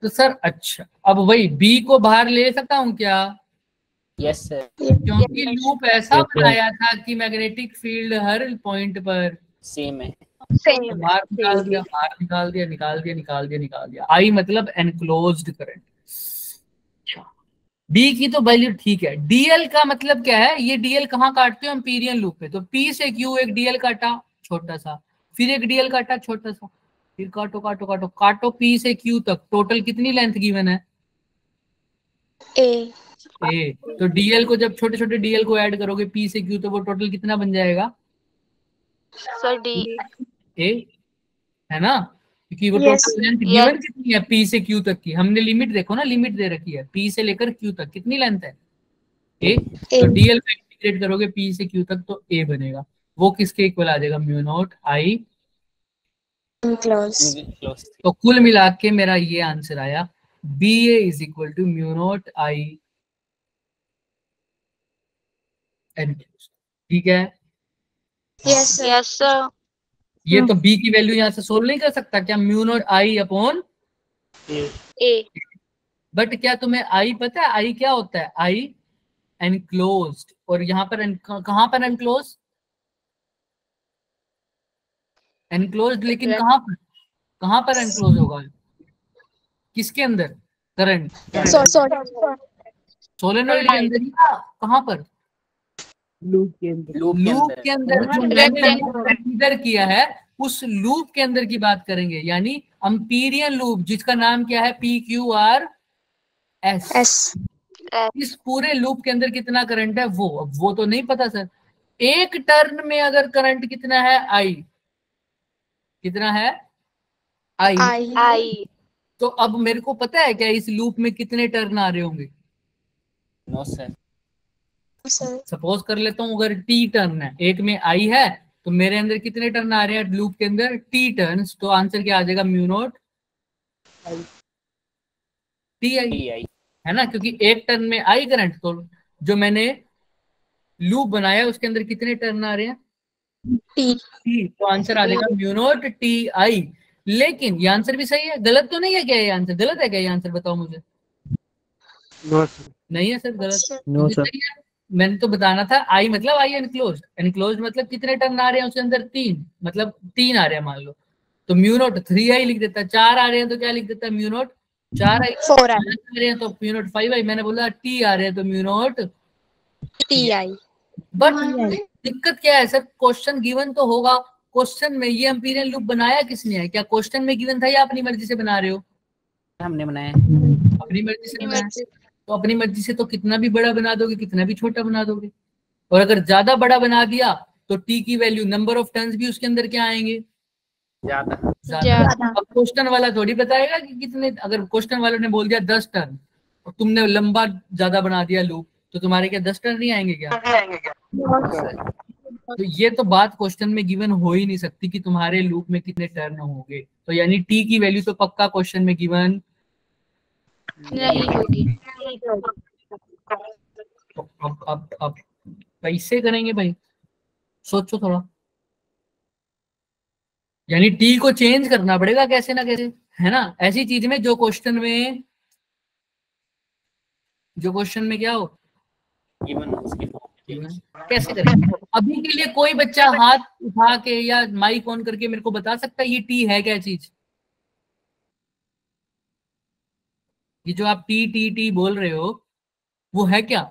तो सर अच्छा, अब वही B को बाहर ले सकता हूँ क्या? Yes sir. क्योंकि लूप ऐसा बनाया था कि मैग्नेटिक फील्ड हर पॉइंट पर सेम है। बाहर निकाल दिया, बाहर निकाल दिया, निकाल दिया, निकाल दिया, निकाल दिया। आई मतलब एनक्लोज्ड करंट। बी की तो वैल्यू ठीक है। डीएल का मतलब क्या है? ये डीएल कहाँ काटते हो? एम्पीरियन लूप पे। तो पी से क्यू एक डीएल काटा छोटा सा, फिर एक डीएल काटा छोटा सा, फिर काटो काटो काटो काटो पी से क्यू तक। टोटल कितनी लेंथ गिवन है? A. ए। तो डीएल को जब छोटे छोटे डीएल को ऐड करोगे पी से क्यू तो वो टोटल कितना बन जाएगा? सर D ए, है ना। क्योंकि वो Yes. टोटल लेंथ गिवन कितनी है पी से क्यू तक की? हमने लिमिट देखो ना, लिमिट दे रखी है पी से लेकर क्यू तक कितनी लेंथ है? ए। तो डीएल को इंटीग्रेट करोगे पी से क्यू तक तो ए बनेगा। वो किसके इक्वल आ जाएगा? Mu naught I. Close. तो कुल मिला के मेरा ये आंसर आया, B A is equal to mu naught I N. ठीक है, Yes, sir. yes sir ये तो बी की वैल्यू यहाँ से सोल्व नहीं कर सकता क्या? Mu naught I upon A. But क्या तुम्हें आई पता है आई क्या होता है? आई एनक्लोज्ड। और यहाँ पर कहाँ पर एनक्लोज? एनक्लोज्ड, लेकिन कहाँ पर एनक्लोज होगा? किसके अंदर? करंट सोलेनोइड के अंदर या कहाँ पर? लूप के अंदर। लूप के अंदर जो मैंने कंसीडर किया है उस लूप के अंदर की बात करेंगे, यानी एम्पीरियन लूप, जिसका नाम क्या है? PQRS। इस पूरे लूप के अंदर कितना करंट है वो तो नहीं पता सर। एक टर्न में अगर करंट कितना है? आई। कितना है? आई। तो अब मेरे को पता है क्या इस लूप में कितने टर्न आ रहे होंगे? No sir. सपोज कर लेता हूं अगर टी टर्न है, एक में आई है, तो मेरे अंदर कितने टर्न आ रहे हैं लूप के अंदर? T turns. तो आंसर क्या आ जाएगा? म्यू नॉट टी आई, है ना? क्योंकि एक टर्न में आई करंट, तो जो मैंने लूप बनाया है उसके अंदर कितने टर्न आ रहे हैं? टी। तो आंसर आ जाएगा म्यू नॉट टी आई। लेकिन ये आंसर भी सही है, गलत तो नहीं है क्या? ये आंसर गलत है क्या? ये आंसर बताओ मुझे। No sir. नहीं है सर, गलत। No sir. सही है। मैंने तो बताना था आई मतलब आई एनक्लोज। एनक्लोज मतलब कितने टर्न आ रहे हैं उसके अंदर? 3, मतलब 3 आ रहे हैं मान लो, तो म्यू नॉट 3i लिख देता है। 4 आ रहे हैं तो क्या लिख देता है? Mu not 4i। 4 आ रहे हैं तो म्यू नॉट 5i। मैंने बोला टी आ रहे हैं तो म्यू नॉट टी। बट दिक्कत क्या है सर? क्वेश्चन गिवन तो होगा। क्वेश्चन में ये एम्पीरियल लूप बनाया किसने है? क्या क्वेश्चन में गिवन था या अपनी मर्जी से बना रहे हो? हमने बनाया। अपनी मर्जी से बनाया। तो अपनी मर्जी से तो कितना भी बड़ा बना दोगे, कितना भी छोटा बना दोगे। और अगर ज्यादा बड़ा बना दिया तो टी की वैल्यू, नंबर ऑफ टर्न्स भी उसके अंदर क्या आएंगे? ज्यादा। अब क्वेश्चन वाला थोड़ी बताएगा कि कितने। अगर क्वेश्चन वाले ने बोल दिया 10 टर्न और तुमने लंबा ज्यादा बना दिया लूप, तो तुम्हारे क्या 10 टर्न नहीं आएंगे क्या? तो ये तो बात क्वेश्चन में गिवन हो ही नहीं सकती कि तुम्हारे लूप में कितने टर्न होंगे। तो यानी टी की वैल्यू तो पक्का क्वेश्चन में गिवन नहीं होगी। तो अब कैसे करेंगे भाई? सोचो थोड़ा। यानी टी को चेंज करना पड़ेगा कैसे ना कैसे, है ना? ऐसी चीज में जो क्वेश्चन में क्या हो, कैसे करेंगे? अभी के लिए कोई बच्चा हाथ उठा के या माइक ऑन करके मेरे को बता सकता है ये टी है क्या चीज? ये जो आप टी टी टी बोल रहे हो वो है क्या?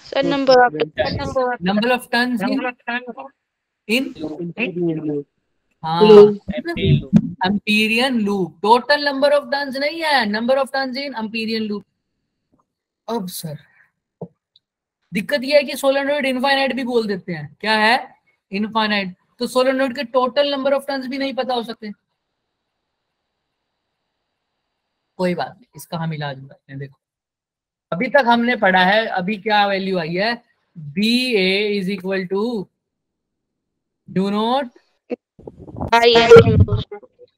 Sir number of turns in हाँ, amperian loop. Total number of turns नहीं है, number of turns in amperian loop. अब सर दिक्कत यह है कि सोलेनोइड इनफाइनाइट भी बोल देते हैं। क्या है? इनफाइनाइट। तो सोलेनोइड के टोटल नंबर ऑफ टर्न्स भी नहीं पता हो सकते। कोई बात नहीं, इसका हम इलाज करते हैं। देखो अभी तक हमने पढ़ा है, अभी क्या वैल्यू आई है? B A is equal to mu naught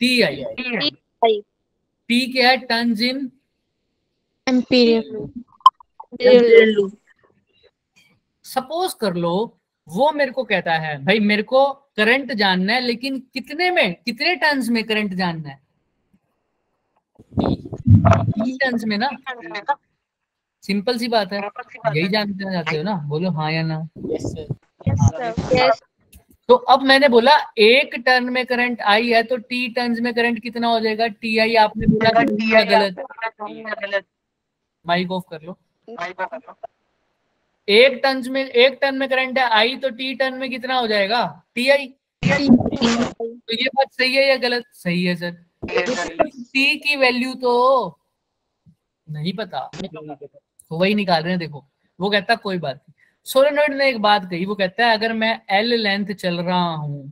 T I. T क्या है? टर्न्स इन एम्पीरियल सपोज कर लो वो मेरे को कहता है भाई मेरे को करंट जानना है, लेकिन कितने में, कितने टर्न्स में करंट जानना है? टर्न्स में ना। सिंपल सी बात है, यही जानना चाहते हो ना? बोलो हाँ या ना। तो अब मैंने बोला एक टर्न में करंट आई है तो टी टर्न्स में करंट कितना हो जाएगा? T I. आपने बोला गलत, माइक ऑफ कर लो। एक टर्न में करंट है आई, तो टी टर्न में कितना हो जाएगा? T I. तो ये बात सही है या गलत? सही है सर। टी की वैल्यू तो नहीं पता, तो वही निकाल रहे हैं। देखो वो कहता कोई बात नहीं। सोलेनोइड ने एक बात कही, वो कहता है अगर मैं एल लेंथ चल रहा हूँ,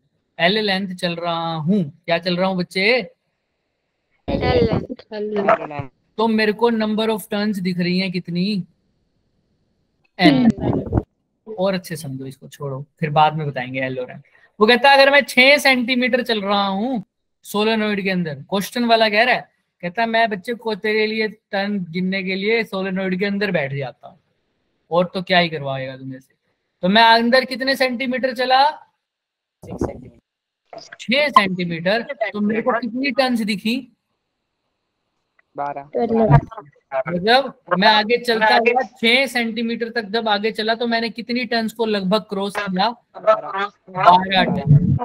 क्या चल रहा हूँ बच्चे? तो मेरे को नंबर ऑफ टर्न्स दिख रही हैं कितनी? एन। और अच्छे समझो इसको, छोड़ो फिर बाद में बताएंगे एल और एन। वो कहता है अगर मैं 6 सेंटीमीटर चल रहा हूँ सोलेनोइड के अंदर, क्वेश्चन वाला कह रहा है, कहता है मैं बच्चे को तेरे लिए टर्न गिनने के लिए सोलेनोइड के अंदर बैठ जाता हूँ, और तो क्या ही करवाएगा तुम्हें से। तो मैं अंदर कितने सेंटीमीटर चला? 6 सेंटीमीटर। तो मेरे को कितनी टर्न्स दिखी? जब मैं आगे चलता हुआ 6 सेंटीमीटर तक जब आगे चला तो मैंने कितनी टन्स को लगभग क्रॉस किया? 12 टन।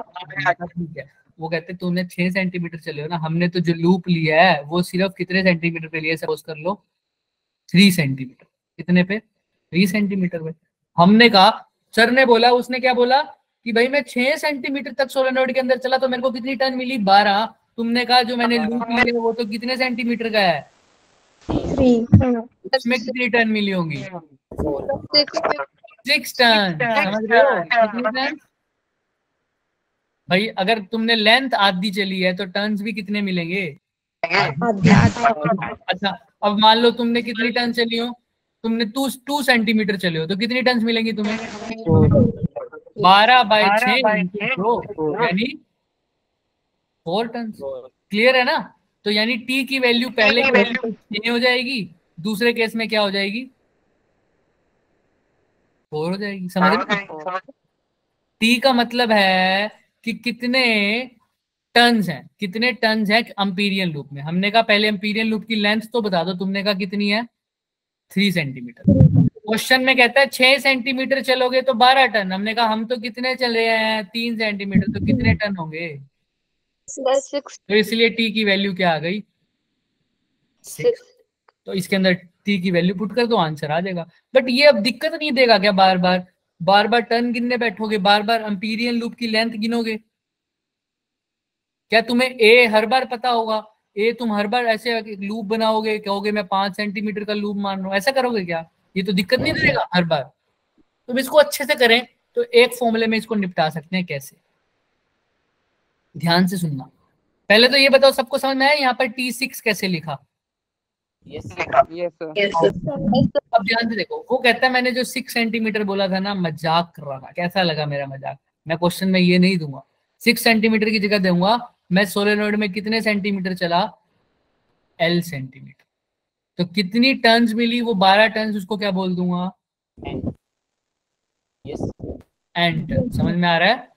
ठीक है, वो कहते तुमने 6 सेंटीमीटर चले हो ना, हमने तो जो लूप लिया है वो सिर्फ कितने सेंटीमीटर पे लिया है? सपोज कर लो 3 सेंटीमीटर। कितने पे? 3 सेंटीमीटर पे। हमने कहा, सर ने बोला, उसने क्या बोला कि भाई मैं 6 सेंटीमीटर तक सोलेनोइड के अंदर चला तो मेरे को कितनी टन मिली? 12। तुमने कहा जो मैंने लूप लिया वो तो कितने सेंटीमीटर का है? 3। इसमें कितनी टन मिली होंगी? 6 टन। समझ रहे हो? कितनी टन? भाई अगर तुमने लेंथ आधी चली है तो टन्स भी कितने मिलेंगे? अच्छा, अब मान लो तुमने कितनी टन चली हो? तुमने 2 सेंटीमीटर चले हो तो कितनी टन्स मिलेंगी तुम्हें? 12/6 यानी 4 टन। क्लियर है ना? तो यानी टी की वैल्यू पहले की वैल्यू 6 हो जाएगी, दूसरे केस में क्या हो जाएगी? 4 हो जाएगी। समझ रहे? टी का मतलब है कि कितने टन्स हैं, कितने टन्स है एम्पीरियन लूप में। हमने कहा पहले एम्पीरियन लूप की लेंथ तो बता दो, तुमने कहा कितनी है? 3 सेंटीमीटर। क्वेश्चन में कहता है 6 सेंटीमीटर चलोगे तो 12 टन। हमने कहा हम तो कितने चल रहे हैं? 3 सेंटीमीटर, तो कितने टन होंगे? 6। तो इसलिए टी की वैल्यू क्या आ गई? 6। तो इसके अंदर टी की वैल्यू पुट कर दो, आंसर आ जाएगा। बट ये अब दिक्कत नहीं देगा क्या? बार बार टन गिनने बैठोगे, बार बार एम्पीरियन लूप की लेंथ गिनोगे? क्या तुम्हें ए हर बार पता होगा? ए तुम हर बार ऐसे लूप बनाओगे, कहोगे मैं 5 सेंटीमीटर का लूप मान रहा हूँ, ऐसा करोगे क्या? ये तो दिक्कत नहीं देगा हर बार। तुम इसको अच्छे से करें तो एक फॉर्मूले में इसको निपटा सकते हैं। कैसे? ध्यान से सुनना। पहले तो ये बताओ, सबको समझ में आया यहाँ पर T6 कैसे लिखा? अब ध्यान से देखो, वो कहता है मैंने जो 6 सेंटीमीटर बोला था ना, मजाक कर रहा था। कैसा लगा मेरा मजाक? मैं क्वेश्चन में ये नहीं दूंगा, 6 सेंटीमीटर की जगह दूंगा मैं सोलेनोइड में कितने सेंटीमीटर चला? L centimetre. तो कितनी टन्स मिली? वो 12 टन्स। उसको क्या बोल दूंगा? N टन। समझ में आ रहा है?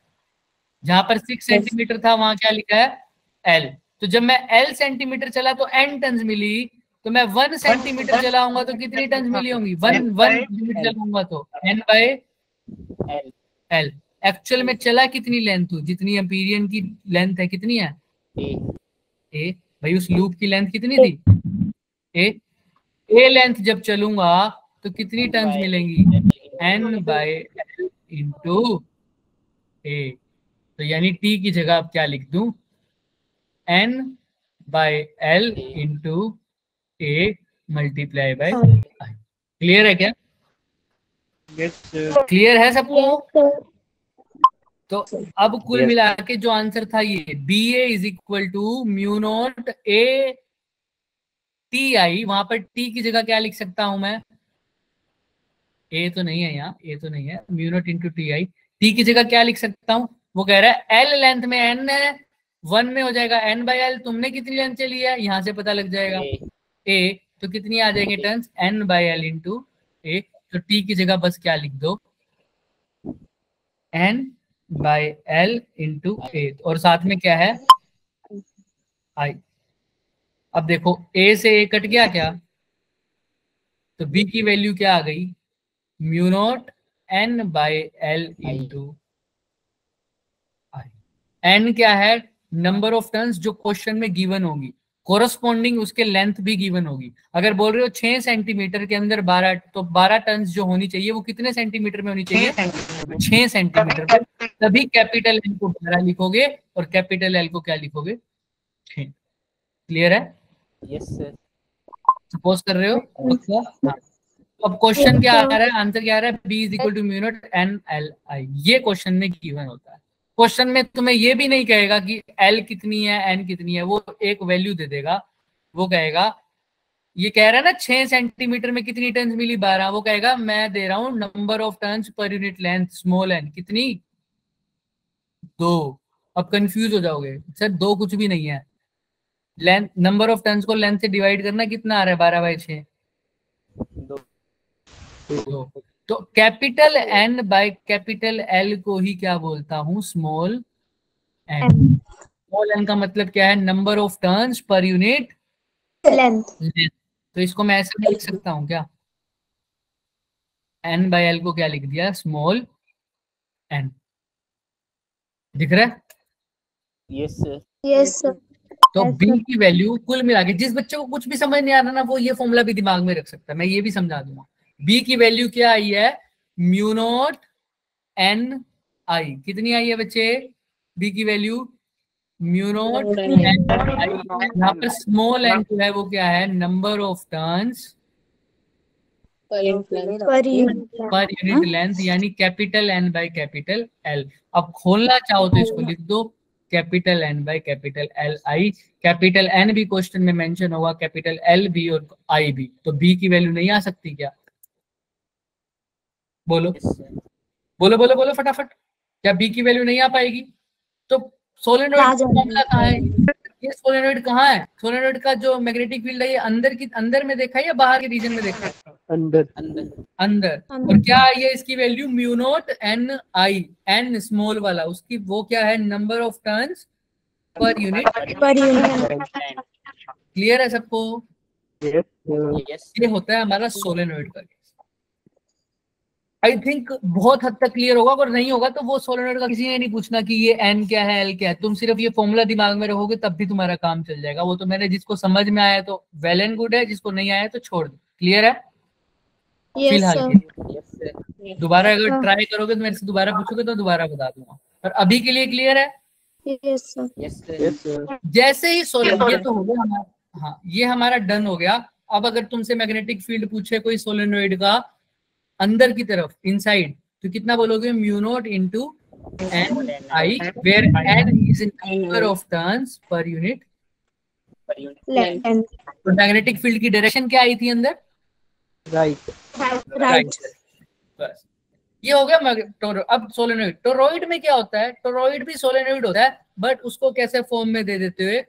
जहां पर 6 सेंटीमीटर था वहां क्या लिखा है? L। तो जब मैं L सेंटीमीटर चला तो N टन्स मिली। तो मैं 1 सेंटीमीटर चलाऊंगा तो कितनी टन्स मिली होंगी? 1 यूनिट चलाऊंगा तो N/L। एक्चुअल में चला कितनी लेंथ हो? जितनी एम्पीरियन की लेंथ है कितनी है? ए। भाई उस लूप की लेंथ कितनी थी? ए लेंथ जब चलूंगा तो कितनी टन्स मिलेंगी? N/L इंटू ए। तो यानी टी की जगह अब क्या लिख दूं? N/L into A multiply by I. Clear है क्या? क्लियर है सबको? तो अब कुल मिला के जो आंसर था ये BA is equal to mu naught A TI। वहां पर टी की जगह क्या लिख सकता हूं मैं? ए तो नहीं है यहाँ, ए तो नहीं है। Mu naught into TI। T की जगह क्या लिख सकता हूँ? वो कह रहा है L लेंथ में N है, 1 में हो जाएगा N/L। तुमने कितनी लेंथ चली है यहाँ से पता लग जाएगा। ए तो कितनी आ जाएंगे टर्न्स? N/L इंटू ए। तो टी की जगह बस क्या लिख दो? N/L इंटू ए। और साथ में क्या है? आई। अब देखो ए से ए कट गया क्या? तो बी की वैल्यू क्या आ गई? Mu naught N/L into I. N क्या है? नंबर ऑफ टर्न्स जो क्वेश्चन में गिवन होगी, कोरस्पॉन्डिंग उसके लेंथ भी गिवन होगी। अगर बोल रहे हो 6 सेंटीमीटर के अंदर 12, तो 12 टर्न्स जो होनी चाहिए वो कितने सेंटीमीटर में होनी चाहिए? 6 सेंटीमीटर पे। तभी कैपिटल एन को 12 लिखोगे और कैपिटल एल को क्या लिखोगे? 6। क्लियर है? Yes sir. सपोज कर रहे हो? हाँ। अब क्वेश्चन क्या आ रहा है? आंसर क्या आ रहा है? B is equal to mu naught N/L/I। ये क्वेश्चन में गिवन होता है। क्वेश्चन में तुम्हें ये भी नहीं कहेगा कि L कितनी है, N कितनी है। वो एक वैल्यू दे देगा। वो कहेगा, ये कह रहा है ना 6 सेंटीमीटर में कितनी टर्न्स मिली? 12। वो कहेगा मैं दे रहा हूं number of turns per unit length, small n कितनी? 2। अब कंफ्यूज हो जाओगे, सर 2 कुछ भी नहीं है। लेंथ, नंबर ऑफ टर्न्स को लेंथ से डिवाइड करना कितना आ रहा है? 12/6। 2। तो capital N by capital L को ही क्या बोलता हूं? Small n। स्मॉल n का मतलब क्या है? Number of turns per unit length. तो इसको मैं ऐसे भी लिख सकता हूँ क्या, n/l को क्या लिख दिया, स्मॉल n। दिख रहा है? Yes sir. Yes sir. तो b की वैल्यू कुल मिला के, जिस बच्चे को कुछ भी समझ नहीं आ रहा ना, वो ये फॉर्मूला भी दिमाग में रख सकता है, मैं ये भी समझा दूंगा। b की वैल्यू क्या आई है, म्यू नॉट n आई। कितनी आई है बच्चे b की value, mu naught n I. यहाँ पर स्मॉल n जो है वो क्या है, number of turns per unit length, यानी capital N by capital L। अब खोलना चाहो तो इसको लिख दो capital N by capital L I. Capital N भी क्वेश्चन में मेंशन होगा, कैपिटल L भी और I भी। तो B की वैल्यू नहीं आ सकती क्या? बोलो बोलो बोलो बोलो फटाफट, क्या B की वैल्यू नहीं आ पाएगी? तो सोलेनोइड फॉर्मूला कहाँ है, ये सोलेनोइड कहाँ है? सोलेनोइड का जो मैग्नेटिक फील्ड है ये अंदर में देखा है या बाहर के रीजन में देखा है? अंदर। अंदर। और क्या है ये इसकी वैल्यू, म्यू नॉट n आई, n स्मॉल वाला, उसकी वो क्या है, number of turns per unit. Clear है सबको? यस ये होता है हमारा सोलेनोइड का केस। आई थिंक बहुत हद तक क्लियर होगा, अगर नहीं होगा तो वो सोलेनोइड का किसी ने नहीं पूछना कि ये n क्या है l क्या है, तुम सिर्फ ये फॉर्मूला दिमाग में रखोगे तब भी तुम्हारा काम चल जाएगा। वो तो मैंने, जिसको समझ में आया तो वेल एंड गुड है, जिसको नहीं आया तो छोड़ दो। क्लियर है फिलहाल के? दोबारा अगर ट्राई करोगे तो मेरे से दोबारा पूछोगे तो दोबारा बता दूंगा, पर अभी के लिए क्लियर है? Yes sir. Yes sir. जैसे ही सोलेनोइड, ये तो हो गया हमारा, हाँ ये हमारा डन हो गया। अब अगर तुमसे मैग्नेटिक फील्ड पूछे कोई सोलेनोइड का अंदर की तरफ, इनसाइड, तो कितना बोलोगे, mu naught into n I, where n is in number of turns per unit length. तो मैग्नेटिक फील्ड की डायरेक्शन क्या आई थी अंदर, राइट। राइट। बस ये हो गया। अब सोलेनोइड, टोरॉइड में क्या होता है, टोरॉइड भी सोलेनोइड होता है, बट उसको कैसे फॉर्म में दे देते हुए,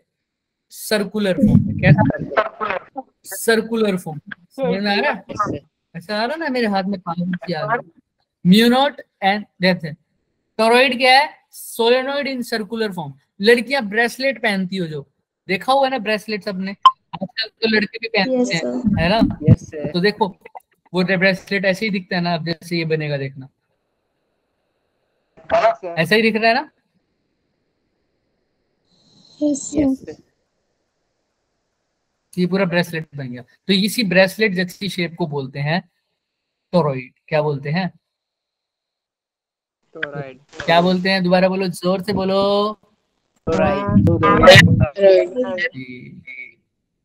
सर्कुलर फॉर्म में। कैसा, सर्कुलर फॉर्म। समझ में आ रहा है? ऐसा आ रहा ना, मेरे हाथ में काम किया, mu naught and that's it. Toroid क्या है, सोलेनोइड इन सर्कुलर फॉर्म। लड़कियां ब्रेसलेट पहनती हो, जो देखा हुआ है ना ब्रेसलेट सबने, आजकल तो लड़के भी पहनते हैं, है ना? यस तो देखो वो ब्रेसलेट ऐसे ही दिखता है ना, अब जैसे ये बनेगा देखना, ऐसा ही दिख रहा है ना? यस ये पूरा ब्रेसलेट बन गया। तो इसी ब्रेसलेट जैसी शेप को बोलते हैं टोरॉइड। क्या बोलते हैं? टोरॉइड। क्या बोलते हैं? दोबारा बोलो, जोर से बोलो।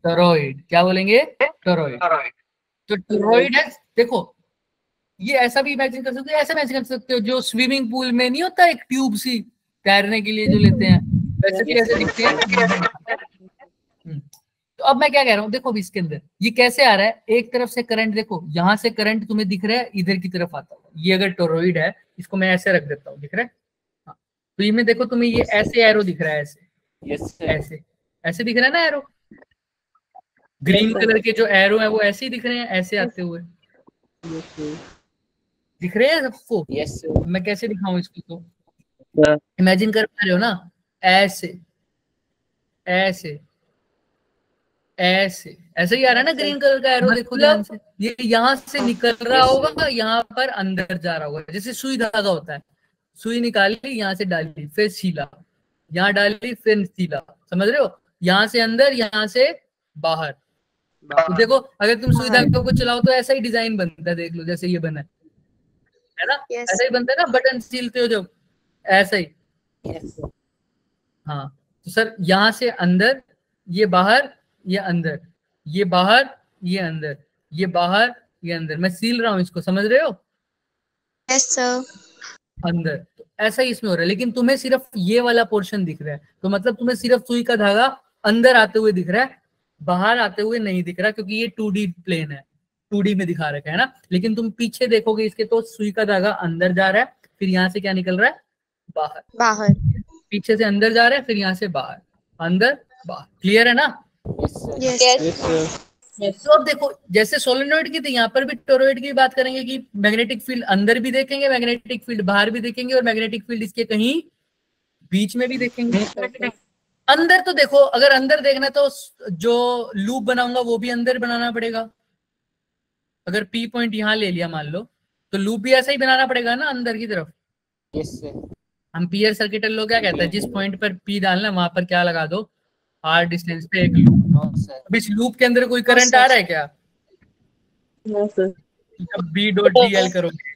टोरॉइड। क्या बोलेंगे? टोरॉइड। तो टोरॉइड है, देखो ये ऐसा भी इमेजिन कर सकते हो, ऐसा इमेजिन कर सकते हो, जो स्विमिंग पूल में नहीं होता एक ट्यूब सी तैरने के लिए जो लेते हैं, वैसे भी ऐसे दिखते हैं। तो अब मैं क्या कह रहा हूँ, देखो भी इसके अंदर ये कैसे आ रहा है, एक तरफ से करंट, देखो यहाँ से करंट तुम्हें दिख रहा है, इधर की तरफ आता है। ये अगर टोरॉइड है, इसको मैं ऐसे रख देता हूँ, दिख रहा है? हाँ। तो ये में देखो तुम्हें ये ऐसे एरो दिख रहा है, ऐसे ऐसे ऐसे दिख रहा है ना एरो, ग्रीन कलर के जो एरो है वो ऐसे ही दिख रहे हैं, ऐसे आते हुए दिख रहे हैं सबको? यस मैं कैसे दिखाऊं इसको, तो इमेजिन कर पा रहे हो ना, ऐसे ऐसे ऐसे ऐसे ही आ रहा है ना ग्रीन कलर का एरो, देखो ध्यान से, ये यहाँ से निकल रहा होगा, यहाँ पर अंदर जा रहा होगा, जैसे सुई धागा होता है, सुई निकाली, यहाँ से डाली, फिर सीला, यहाँ डाली, फिर सीला, समझ रहे हो? यहाँ से अंदर, यहाँ से बाहर। तो देखो अगर तुम सुई धागे को चलाओ तो ऐसा ही डिजाइन बनता है, देख लो जैसे ये बना है ना, ऐसा ही बनता है ना, बटन सीलते हो जब, ऐसा ही। हाँ तो सर यहाँ से अंदर, ये बाहर, ये अंदर, ये बाहर, ये अंदर, ये बाहर, ये अंदर, मैं सील रहा हूँ इसको, समझ रहे हो? Yes sir. अंदर। तो ऐसा ही इसमें हो रहा है, लेकिन तुम्हें सिर्फ ये वाला पोर्शन दिख रहा है, तो मतलब तुम्हें सिर्फ सुई का धागा अंदर आते हुए दिख रहा है, बाहर आते हुए नहीं दिख रहा, क्योंकि ये 2D प्लेन है, 2D में दिखा रखा है ना। लेकिन तुम पीछे देखोगे इसके, तो सुई का धागा अंदर जा रहा है, फिर यहाँ से क्या निकल रहा है, बाहर, बाहर। पीछे से अंदर जा रहा है, फिर यहाँ से बाहर, अंदर बाहर। क्लियर है ना? यस। तो अब देखो, जैसे सोलेनोइड की थी, यहाँ पर भी टोरॉइड की बात करेंगे कि मैग्नेटिक फील्ड अंदर भी देखेंगे, मैग्नेटिक फील्ड बाहर भी देखेंगे, और मैग्नेटिक फील्ड इसके कहीं बीच में भी देखेंगे। अंदर तो देखो, अगर अंदर देखना तो जो लूप बनाऊंगा वो भी अंदर बनाना पड़ेगा। अगर पी पॉइंट यहाँ ले लिया मान लो, तो लूप भी ऐसा ही बनाना पड़ेगा ना अंदर की तरफ। Yes sir. हम पीयर सर्किटर लोग क्या कहते हैं, जिस पॉइंट पर पी डालना वहां पर क्या लगा दो, आर डिस्टेंस पे एक लूप। अब इस लूप के अंदर कोई करंट आ रहा है क्या? जब बी डॉट डी एल करोगे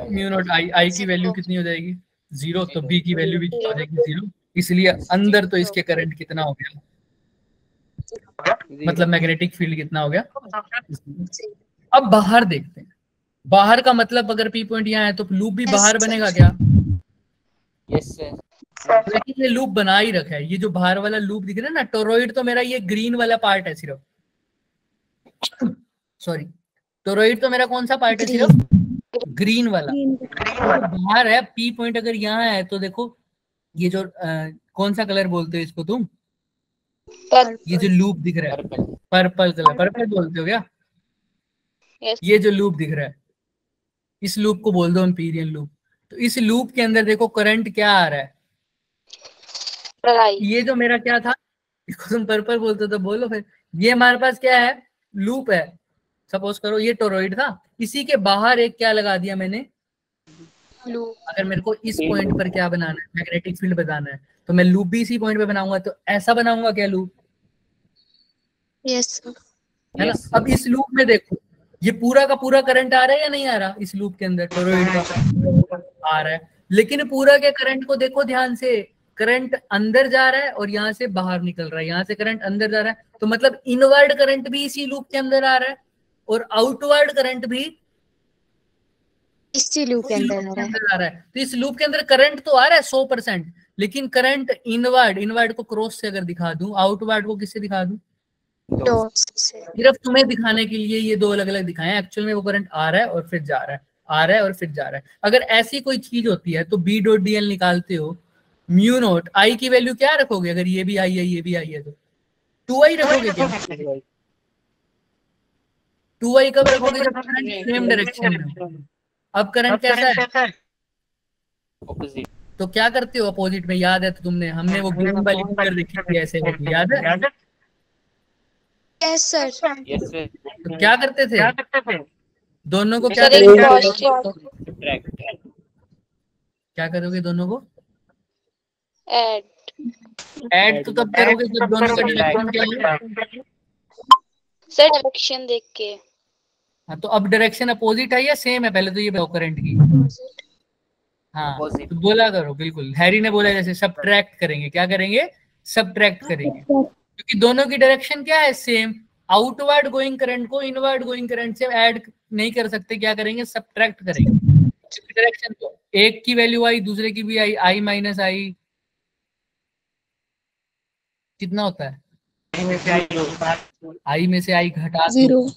म्यू नॉट आई, आई की वैल्यू कितनी हो जाएगी? 0। तो बी की वैल्यू भी कितनी हो जाएगी? 0। इसलिए अंदर तो इसके करंट कितना हो गया, मतलब मैग्नेटिक फील्ड कितना हो गया। अब बाहर देखते हैं, बाहर का मतलब अगर पी पॉइंट यहाँ है तो लूप भी बाहर बनेगा क्या? Yes sir. लेकिन ये लूप बना ही रखा है, ये जो बाहर वाला लूप दिख रहा है ना, टोरॉइड तो मेरा ये ग्रीन वाला पार्ट है सिर्फ, सॉरी टोरॉइड तो मेरा कौन सा पार्ट है? सिर्फ ग्रीन वाला। तो बाहर है पी पॉइंट, अगर यहाँ है तो देखो ये जो कौन सा कलर बोलते हो इसको तुम? ये जो लूप दिख रहा है पर्पल कलर, पर्पल बोलते हो क्या? Yes. ये जो लूप दिख रहा है इस लूप को बोल दो एम्पीरियन लूप। तो इस लूप के अंदर देखो करंट क्या आ रहा है, ये जो मेरा क्या था, इसको तुम पर्पल बोलते हो तो बोलो फिर। ये हमारे पास क्या है? लूप है। सपोज करो ये टोरॉइड था, इसी के बाहर एक क्या लगा दिया मैंने, लूप। अगर मेरे को इस पॉइंट पर क्या बनाना है, मैग्नेटिक फील्ड बनाना है, तो मैं लूप भी इसी पॉइंट पे बनाऊंगा। तो ऐसा बनाऊंगा क्या लूप? यस है ना। अब इस लूप में देखो ये पूरा का पूरा करंट आ रहा है या नहीं आ रहा? इस लूप के अंदर टोरॉइड का आ रहा है, लेकिन पूरा के करंट को देखो ध्यान से, करंट अंदर जा रहा है और यहाँ से बाहर निकल रहा है, यहाँ से करंट अंदर जा रहा है, तो मतलब इनवर्ड करंट भी इसी लूप के अंदर आ रहा है और आउटवर्ड करंट भी इसी लूप के अंदर आ रहा है। तो इस लूप के अंदर करंट तो आ रहा है 100%, लेकिन करंट इनवर्ड, इनवर्ड को क्रॉस से अगर दिखा दूं, आउटवर्ड को किससे दिखा दूं? सिर्फ तुम्हें दिखाने के लिए ये दो अलग अलग दिखाए, एक्चुअल में वो करंट आ रहा है और फिर जा रहा है, आ रहा है और फिर जा रहा है। अगर ऐसी कोई चीज होती है तो बी डॉट डी एल निकालते हो, म्यू नॉट आई की वैल्यू क्या रखोगे? अगर ये भी आई है ये भी आई है तो 2i रखोगे क्या? 2i कब रखोगे? जब करंट सेम डायरेक्शन में। अब करंट कैसा है? ऑपोजिट। तो क्या करते हो अपोजिट में? याद है तो तुमने, हमने वो ग्रीन वाली फिगर देखी थी ऐसे होती, याद है? Yes sir. Yes sir. तो क्या करते थे? दोनों को क्या क्या करोगे? दोनों को ऐड तो तब करोगे जब दोनों का डायरेक्शन क्या हो सर, डायरेक्शन देख के। हाँ, तो अब डायरेक्शन अपोजिट है या सेम है? पहले तो ये बताओ करंट की। हाँ तो बोला करो, बिल्कुल हैरी ने बोला जैसे सबट्रैक्ट करेंगे। क्या करेंगे? सबट्रैक्ट करेंगे, क्योंकि दोनों की डायरेक्शन क्या है? सेम। आउटवर्ड गोइंग करंट को इनवर्ड गोइंग करंट से ऐड नहीं कर सकते, क्या करेंगे? सबट्रैक्ट करेंगे। डायरेक्शन तो एक की वैल्यू आई, दूसरे की भी आई, आई माइनस आई कितना होता है? आई में से आई घटा 0।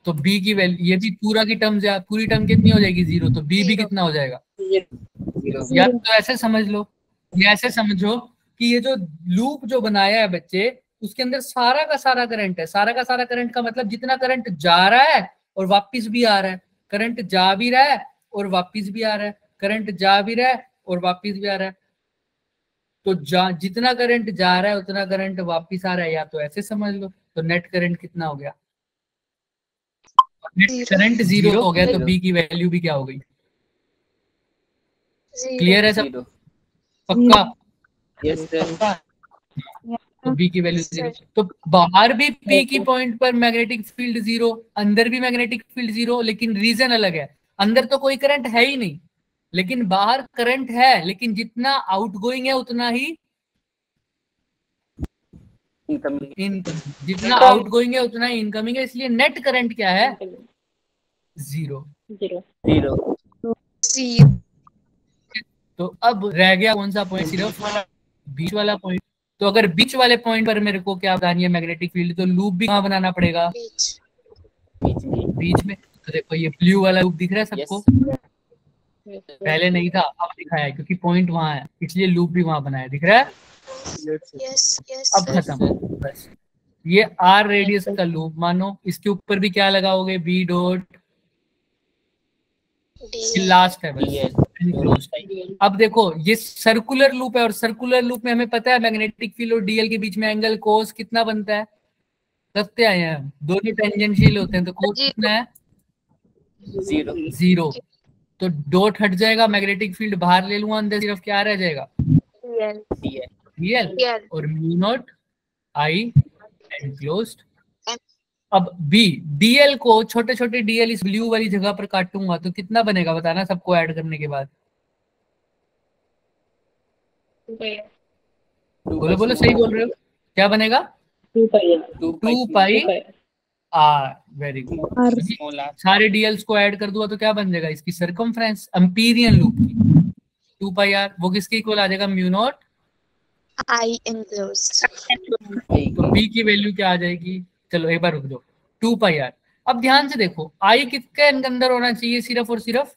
तो बी की वैल्यू, ये भी पूरा की टर्म, पूरी टर्म कितनी हो जाएगी? 0। तो बी भी कितना हो जाएगा? या तो ऐसे समझ लो, या ऐसे समझो कि ये जो लूप जो बनाया है बच्चे, उसके अंदर सारा का सारा करंट है। सारा का सारा करंट का मतलब जितना करंट जा रहा है और वापस भी आ रहा है, करंट जा भी रहा है और वापस भी आ रहा है, करंट जा भी रहा है और वापस भी आ रहा है। तो जितना करंट जा रहा है उतना करंट वापस आ रहा है, या तो ऐसे समझ लो। तो नेट करंट कितना हो गया? नेट करंट 0 हो गया, तो बी की वैल्यू भी क्या हो गई? क्लियर है सब? पक्का? Yes sir. तो बी की वैल्यू 0। तो बाहर भी पी की पॉइंट पर मैग्नेटिक फील्ड 0, अंदर भी मैग्नेटिक फील्ड 0, लेकिन रीजन अलग है। अंदर तो कोई करंट है ही नहीं, लेकिन बाहर करंट है, लेकिन जितना आउटगोइंग है उतना ही इनकमिंग, जितना आउटगोइंग है उतना ही इनकमिंग है। इसलिए नेट करंट क्या है? 0। तो अब रह गया कौन सा पॉइंट? सिर्फ बीच वाला पॉइंट। तो अगर बीच वाले पॉइंट पर मेरे को क्या बतानी है मैग्नेटिक फील्ड, तो लूप भी कहाँ बनाना पड़ेगा? बीच में। तो देखो ये ब्लू वाला लूप दिख रहा है सबको? पहले नहीं था, अब दिखाया है, क्योंकि पॉइंट वहां है इसलिए लूप भी वहां बनाया। दिख रहा है? अब खत्म बस। ये आर रेडियस का लूप मानो, इसके ऊपर भी क्या लगाओगे? बी डॉट, लास्ट है बस। एनक्लोज्ड। अब देखो ये सर्कुलर लूप है और सर्कुलर लूप में हमें पता है मैग्नेटिक फील्ड और डीएल के बीच में एंगल कोस कितना बनता है, रखते आए हैं, दोनों टेंजेंशियल होते हैं, तो कोस कितना है 0। तो डॉट हट जाएगा, मैग्नेटिक फील्ड बाहर ले लूंगा, अंदर सिर्फ क्या रह जाएगा डीएल और म्यू नॉट आई एनक्लोज्ड। अब बी, डीएल को छोटे छोटे डीएल इस ब्लू वाली जगह पर काटूंगा तो कितना बनेगा बताना सबको ऐड करने के बाद। बोलो बोलो, सही बोल रहे हो, क्या बनेगा 2 पाई आर। Very good. सारे डीएल्स को ऐड कर दूंगा तो क्या बन जाएगा इसकी सर्कमफ्रेंस एम्पीरियन लूप की 2 पाई आर। वो किसके इक्वल आ जाएगा म्यू नॉट आई एनक्लोज्ड। तो बी की वैल्यू क्या आ जाएगी, चलो एक बार रुक दो, 2 पाई आर। अब ध्यान से देखो आई किसके अंदर होना चाहिए, सिर्फ और सिर्फ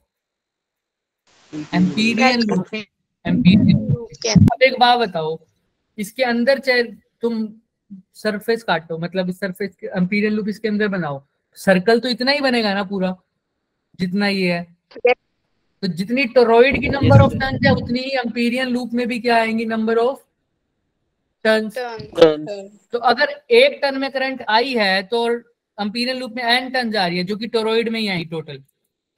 एम्पीरियन लूप। अब एक बात बताओ, इसके अंदर चाहे तुम सरफेस काटो, मतलब इस सरफेस के एम्पीरियन लूप इसके अंदर बनाओ, सर्कल तो इतना ही बनेगा ना पूरा जितना ये है। तो जितनी टोरॉइड की नंबर ऑफ टर्न्स है उतनी ही एम्पीरियन लूप में भी क्या आएंगी, नंबर ऑफ टर्न्स। तो अगर 1 टन में करंट आई है तो एम्पीरियन लूप में n टन जा रही है जो कि टोरॉइड में ही आई टोटल।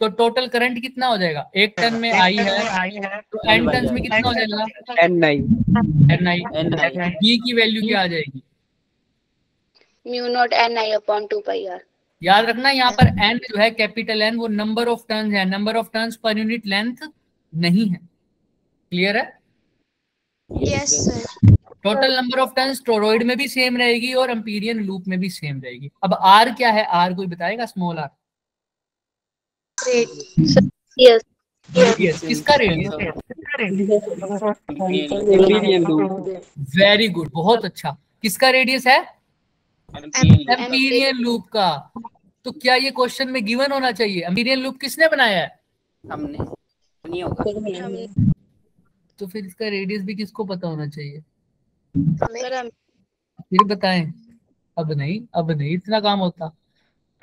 तो टोटल करंट कितना हो जाएगा, 1 टन में आई है तो n टन में कितना हो जाएगा n9। बी की वैल्यू क्या आ जाएगी mu naught ni upon 2 pi R. याद रखना यहाँ पर n जो है कैपिटल N वो नंबर ऑफ टर्न्स है, number of turns per unit length नहीं है। क्लियर है? Yes sir. Total number of turns toroid में भी सेम रहेगी और एम्पीरियन लूप में भी सेम रहेगी। अब R क्या है, R कोई बताएगा, स्मॉल r। यस रेडियस, किसका रेडियस? वेरी गुड, बहुत अच्छा। किसका रेडियस है? एम्पीरियन लूप का। तो क्या ये क्वेश्चन में गिवन होना चाहिए? एम्पीरियन लूप किसने बनाया है? हमने। नहीं होगा तो फिर इसका रेडियस भी किसको पता होना चाहिए? सर फिर बताएं। अब नहीं इतना काम होता।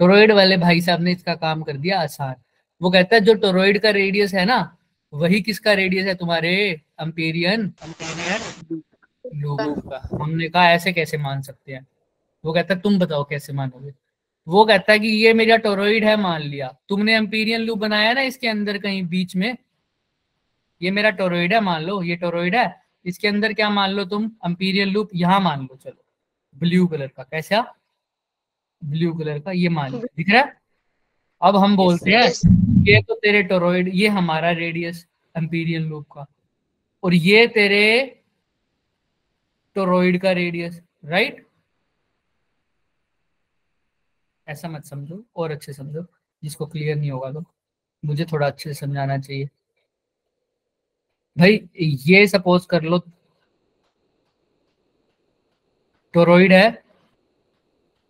टोरॉइड वाले भाई साहब ने इसका काम कर दिया आसान। वो कहता है जो टोरॉइड का रेडियस है ना वही किसका रेडियस है, तुम्हारे एम्पीरियन लूप का। हमने कहा ऐसे कैसे मान सकते हैं? वो कहता है तुम बताओ कैसे मानोगे। वो कहता है कि ये मेरा टोरॉइड है, मान लिया तुमने एम्पीरियन लूप बनाया ना इसके अंदर कहीं बीच में, ये मेरा टोरॉइड है, मान लो ये टोरॉइड है, इसके अंदर क्या मान लो तुम, एम्पीरियन लूप यहाँ मान लो, चलो ब्लू कलर का, कैसा ब्लू कलर का, ये मान लो, दिख रहा है? अब हम बोलते हैं ये तो तेरे टोरॉइड, ये हमारा रेडियस एम्पीरियन लूप का, और ये तेरे टोरॉइड का रेडियस, राइट? ऐसा मत समझो, और अच्छे समझो, जिसको क्लियर नहीं होगा तो मुझे थोड़ा अच्छे से समझाना चाहिए। भाई ये सपोज कर लो टोरॉइड है,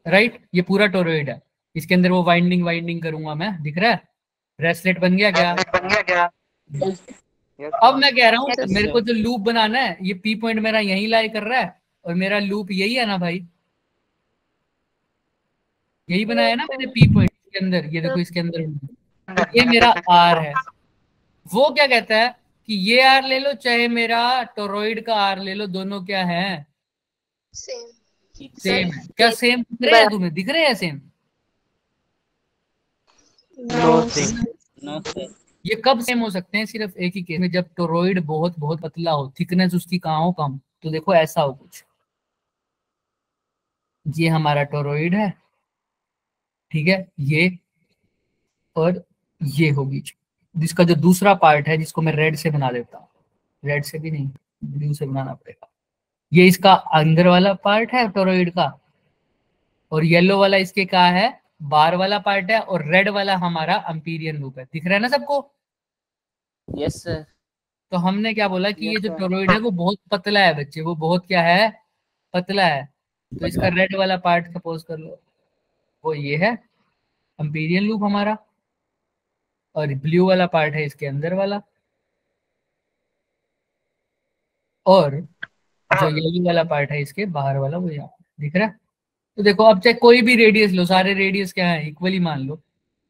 राइट? ये पूरा टोरॉइड है, इसके अंदर वो वाइंडिंग करूंगा मैं, दिख रहा है? ब्रेसलेट बन गया क्या? अब मैं कह रहा हूँ मेरे को जो लूप बनाना है, ये पी पॉइंट मेरा यही लाई कर रहा है और मेरा लूप यही है ना भाई, यही बनाया ना मैंने पी पॉइंट के अंदर, ये देखो इसके अंदर, तो ये मेरा आर है। वो क्या कहता है कि ये आर ले लो चाहे मेरा टोरॉइड का आर ले लो, दोनों क्या है? सेम है। क्या सेम दिख रहे हैं तुम्हें? दिख रहे हैं सेम? ये कब सेम हो सकते हैं? सिर्फ एक ही केस में, जब टोरॉइड बहुत बहुत पतला हो, थिकनेस उसकी कहाँ हो, कम। तो देखो ऐसा हो कुछ, ये हमारा टोरॉइड है, ठीक है, ये और ये होगी, जिसका जो दूसरा पार्ट है जिसको मैं रेड से बना देता हूँ, रेड से भी नहीं ब्लू से बनाना पड़ेगा। ये इसका अंदर वाला पार्ट है टोरॉइड का, और येलो वाला इसके क्या है, बार वाला पार्ट है, और रेड वाला हमारा एम्पीरियन लूप है। दिख रहा है ना सबको? Yes sir. तो हमने क्या बोला कि ये जो टोरॉइड है वो बहुत पतला है बच्चे, वो बहुत क्या है, पतला है। तो इसका रेड वाला पार्ट सपोज कर लो वो ये है एम्पीरियन लूप हमारा, और ब्लू वाला पार्ट है इसके अंदर वाला, और जो येलो वाला पार्ट है इसके बाहर वाला वो यहाँ दिख रहा है। तो देखो अब चाहे कोई भी रेडियस लो, सारे रेडियस क्या है, इक्वली मान लो,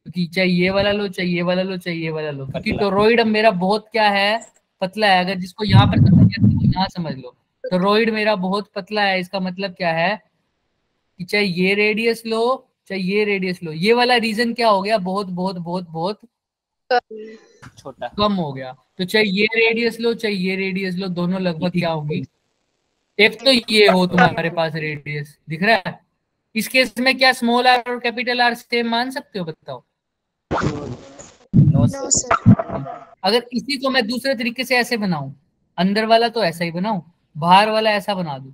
क्योंकि चाहे ये वाला लो, चाहे ये वाला लो, चाहे ये वाला लो, क्योंकि टोरॉइड अब मेरा बहुत क्या है, पतला है। अगर जिसको यहाँ पर समझ गया तो यहाँ समझ लो, टोरॉइड मेरा बहुत पतला है, इसका मतलब क्या है कि चाहे ये रेडियस लो, चाहे ये रेडियस लो, ये वाला रीजन क्या हो गया, बहुत बहुत बहुत बहुत छोटा, कम हो गया। तो चाहे ये रेडियस लो, चाहे ये रेडियस लो, दोनों लगभग क्या होगी, एक तो ये हो तुम्हारे पास रेडियस दिख रहा है। इस केस में क्या स्मॉल आर और कैपिटल आर सेम मान सकते हो, बताओ? No no sir. सर। अगर इसी को मैं दूसरे तरीके से ऐसे बनाऊं, अंदर वाला तो ऐसा ही बनाऊं, बाहर वाला ऐसा बना दूं,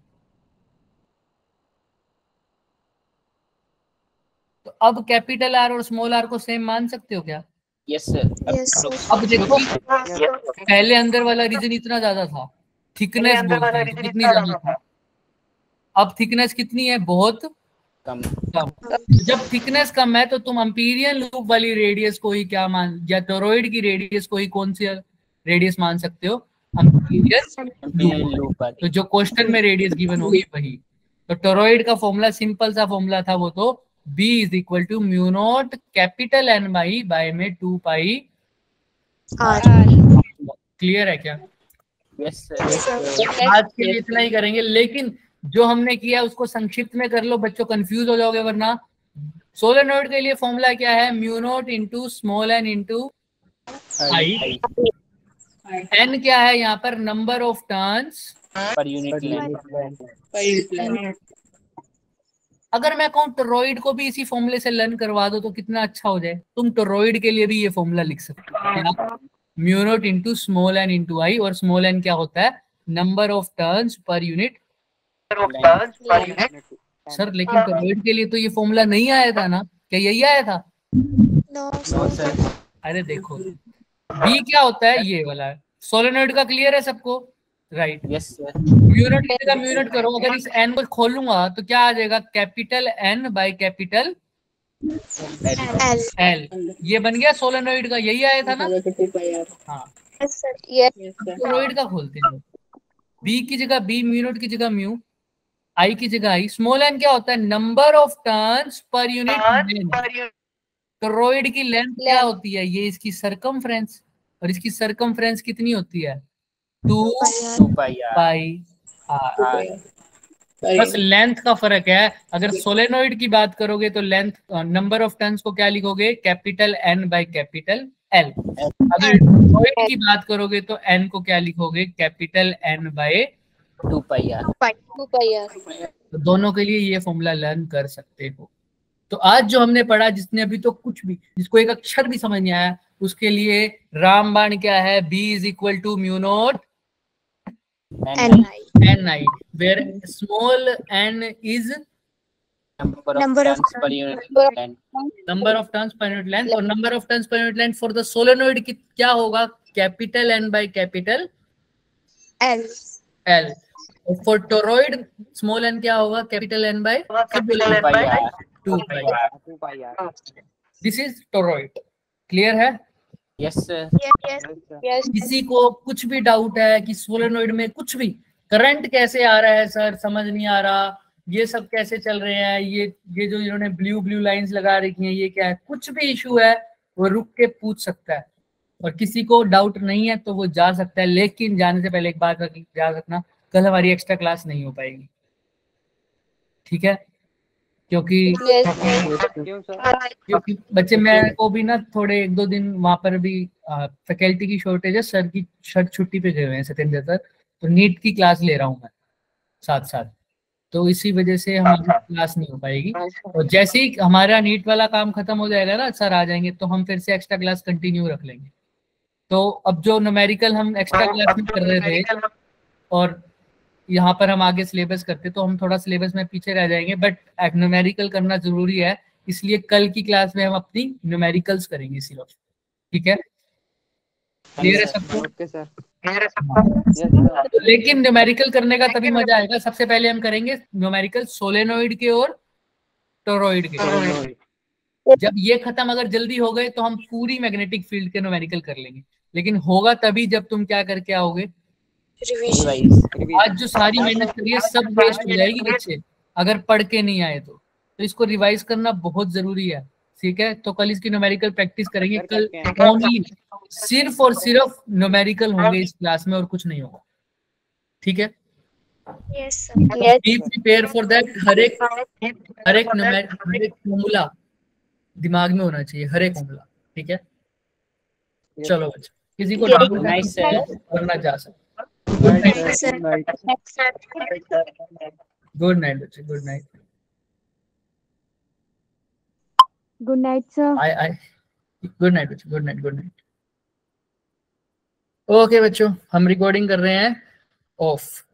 तो अब कैपिटल आर और स्मॉल आर को सेम मान सकते हो क्या? Yes sir. Yes sir. अब देखो, पहले अंदर वाला रीजन इतना ज्यादा था, थिकनेस बोलते हैं कितनी ज्यादा था, अब थिकनेस कितनी है, बहुत कम। कम। जब थिकनेस कम है तो तुम अम्पीरियन लूप वाली रेडियस को ही क्या मान, या टोरॉइड की रेडियस को ही कौन सी रेडियस मान सकते हो, अम्पीरियन लूप। तो जो क्वेश्चन में रेडियस गिवन होगी वही। तो टोरॉइड का फॉर्मूला सिंपल सा फॉर्मूला था, वो तो B is equal to mu naught capital N by में 2 पाई आर। क्लियर है क्या? Yes sir. आज के लिए इतना ही करेंगे, लेकिन जो हमने किया उसको संक्षिप्त में कर लो, बच्चों कंफ्यूज हो जाओगे वरना। सोलेनोइड के लिए फॉर्मूला क्या है, mu naught into small N into I. N क्या है यहाँ पर, number of turns per unit length. अगर मैं कहूँ टोरॉइड को भी इसी फॉर्मूले से लर्न करवा दो तो कितना अच्छा हो जाए। तुम टोरॉइड के लिए भी ये फॉर्मूला लिख सकते हो, mu naught into small N into I, और स्मॉल एन क्या होता है, number of turns per unit. Sir लेकिन टोरॉइड के लिए तो ये फॉर्मूला नहीं आया था ना, क्या यही आया था? No sir. अरे देखो, बी क्या होता है, ये वाला है। सोलेनोइड का क्लियर है सबको, राइट? Yes sir. म्यूनट की जगह म्यूनट करो, अगर इस एन को खोलूंगा तो क्या आ जाएगा, capital N by capital L. L. ये बन गया सोलेनोइड का, यही आया था ना? हाँ, टोरॉइड का खोलते हैं। बी की जगह बी, म्यूनट की जगह म्यू, आई की जगह आई। स्मॉल एन क्या होता है, number of turns per unit. Toroid की लेंथ क्या होती है, ये इसकी सरकमफ्रेंस, और इसकी सरकमफ्रेंस कितनी होती है, 2 पाई आर। बस लेंथ का फर्क है। अगर सोलेनोइड की बात करोगे तो लेंथ, नंबर ऑफ टर्न्स को क्या लिखोगे, capital N by capital L. अगर टोरॉइड की बात करोगे तो एन को क्या लिखोगे, capital N by 2 pi R. तो दोनों के लिए ये फॉर्मूला लर्न कर सकते हो। तो आज जो हमने पढ़ा, जिसने अभी तो कुछ भी, जिसको एक अक्षर भी समझ नहीं आया, उसके लिए रामबाण क्या है, B is equal to mu naught N I, where small N is number of turns per unit length. Number of turns per unit length, और number of turns per unit length for the solenoid क्या होगा, capital N by capital L. L. और for toroid small N क्या होगा, capital N by 2 pi R. This is toroid. Clear है? Yes sir. किसी को कुछ भी डाउट है कि सोलेनोइड में कुछ भी करंट कैसे आ रहा है सर, समझ नहीं आ रहा, ये सब कैसे चल रहे हैं, ये जो इन्होंने ब्लू ब्लू लाइंस लगा रखी हैं ये क्या है, कुछ भी इशू है वो रुक के पूछ सकता है। और किसी को डाउट नहीं है तो वो जा सकता है, लेकिन जाने से पहले एक बात याद रखना, कल हमारी एक्स्ट्रा क्लास नहीं हो पाएगी, ठीक है? क्योंकि बच्चे, मैं को भी ना थोड़े 1-2 दिन वहां पर भी फैकल्टी की शॉर्टेज है, सर की छुट्टी पे गए हुए हैं सत्येंद्र सर, तो नीट की क्लास ले रहा हूँ मैं साथ साथ, तो इसी वजह से हमारी क्लास नहीं हो पाएगी। और जैसे ही हमारा नीट वाला काम खत्म हो जाएगा ना, सर आ जाएंगे, तो हम फिर से एक्स्ट्रा क्लास कंटिन्यू रख लेंगे। तो अब जो न्यूमेरिकल हम एक्स्ट्रा क्लास में कर रहे थे और यहाँ पर हम आगे सिलेबस करते, तो हम थोड़ा सिलेबस में पीछे रह जाएंगे, बट न्यूमेरिकल करना जरूरी है, इसलिए कल की क्लास में हम अपनी न्यूमेरिकल्स करेंगे सिर्फ, ठीक है? क्लियर है सबको? Okay sir. लेकिन न्यूमेरिकल करने का तभी मजा आएगा, सबसे पहले हम करेंगे न्यूमेरिकल सोलेनोइड के और टोरॉइड के। जब ये खत्म अगर जल्दी हो गए तो हम पूरी मैग्नेटिक फील्ड के न्यूमेरिकल कर लेंगे, लेकिन होगा तभी जब तुम क्या करके आओगे, आज जो सारी मेहनत करिए सब वेस्ट हो जाएगी बच्चे, अगर पढ़ के नहीं आए तो इसको रिवाइज करना बहुत जरूरी है। ठीक है, तो कल इसकी न्यूमेरिकल प्रैक्टिस करेंगे। कल ओनली सिर्फ और सिर्फ न्यूमेरिकल होंगे इस क्लास में और कुछ नहीं होगा, ठीक है। Yes, sir. Be prepare for that. हर एक फॉर्मूला दिमाग में होना चाहिए, हर एक फॉर्मूला, ठीक है। चलो बच्चों, किसी को डाउट है Nice, sir. वरना जा सकते। Good night, sir. Good night. Good night बच्चे, good night. Good night, sir. I good night बच्चे, good night, good night. Okay बच्चों, हम रिकॉर्डिंग कर रहे हैं ऑफ।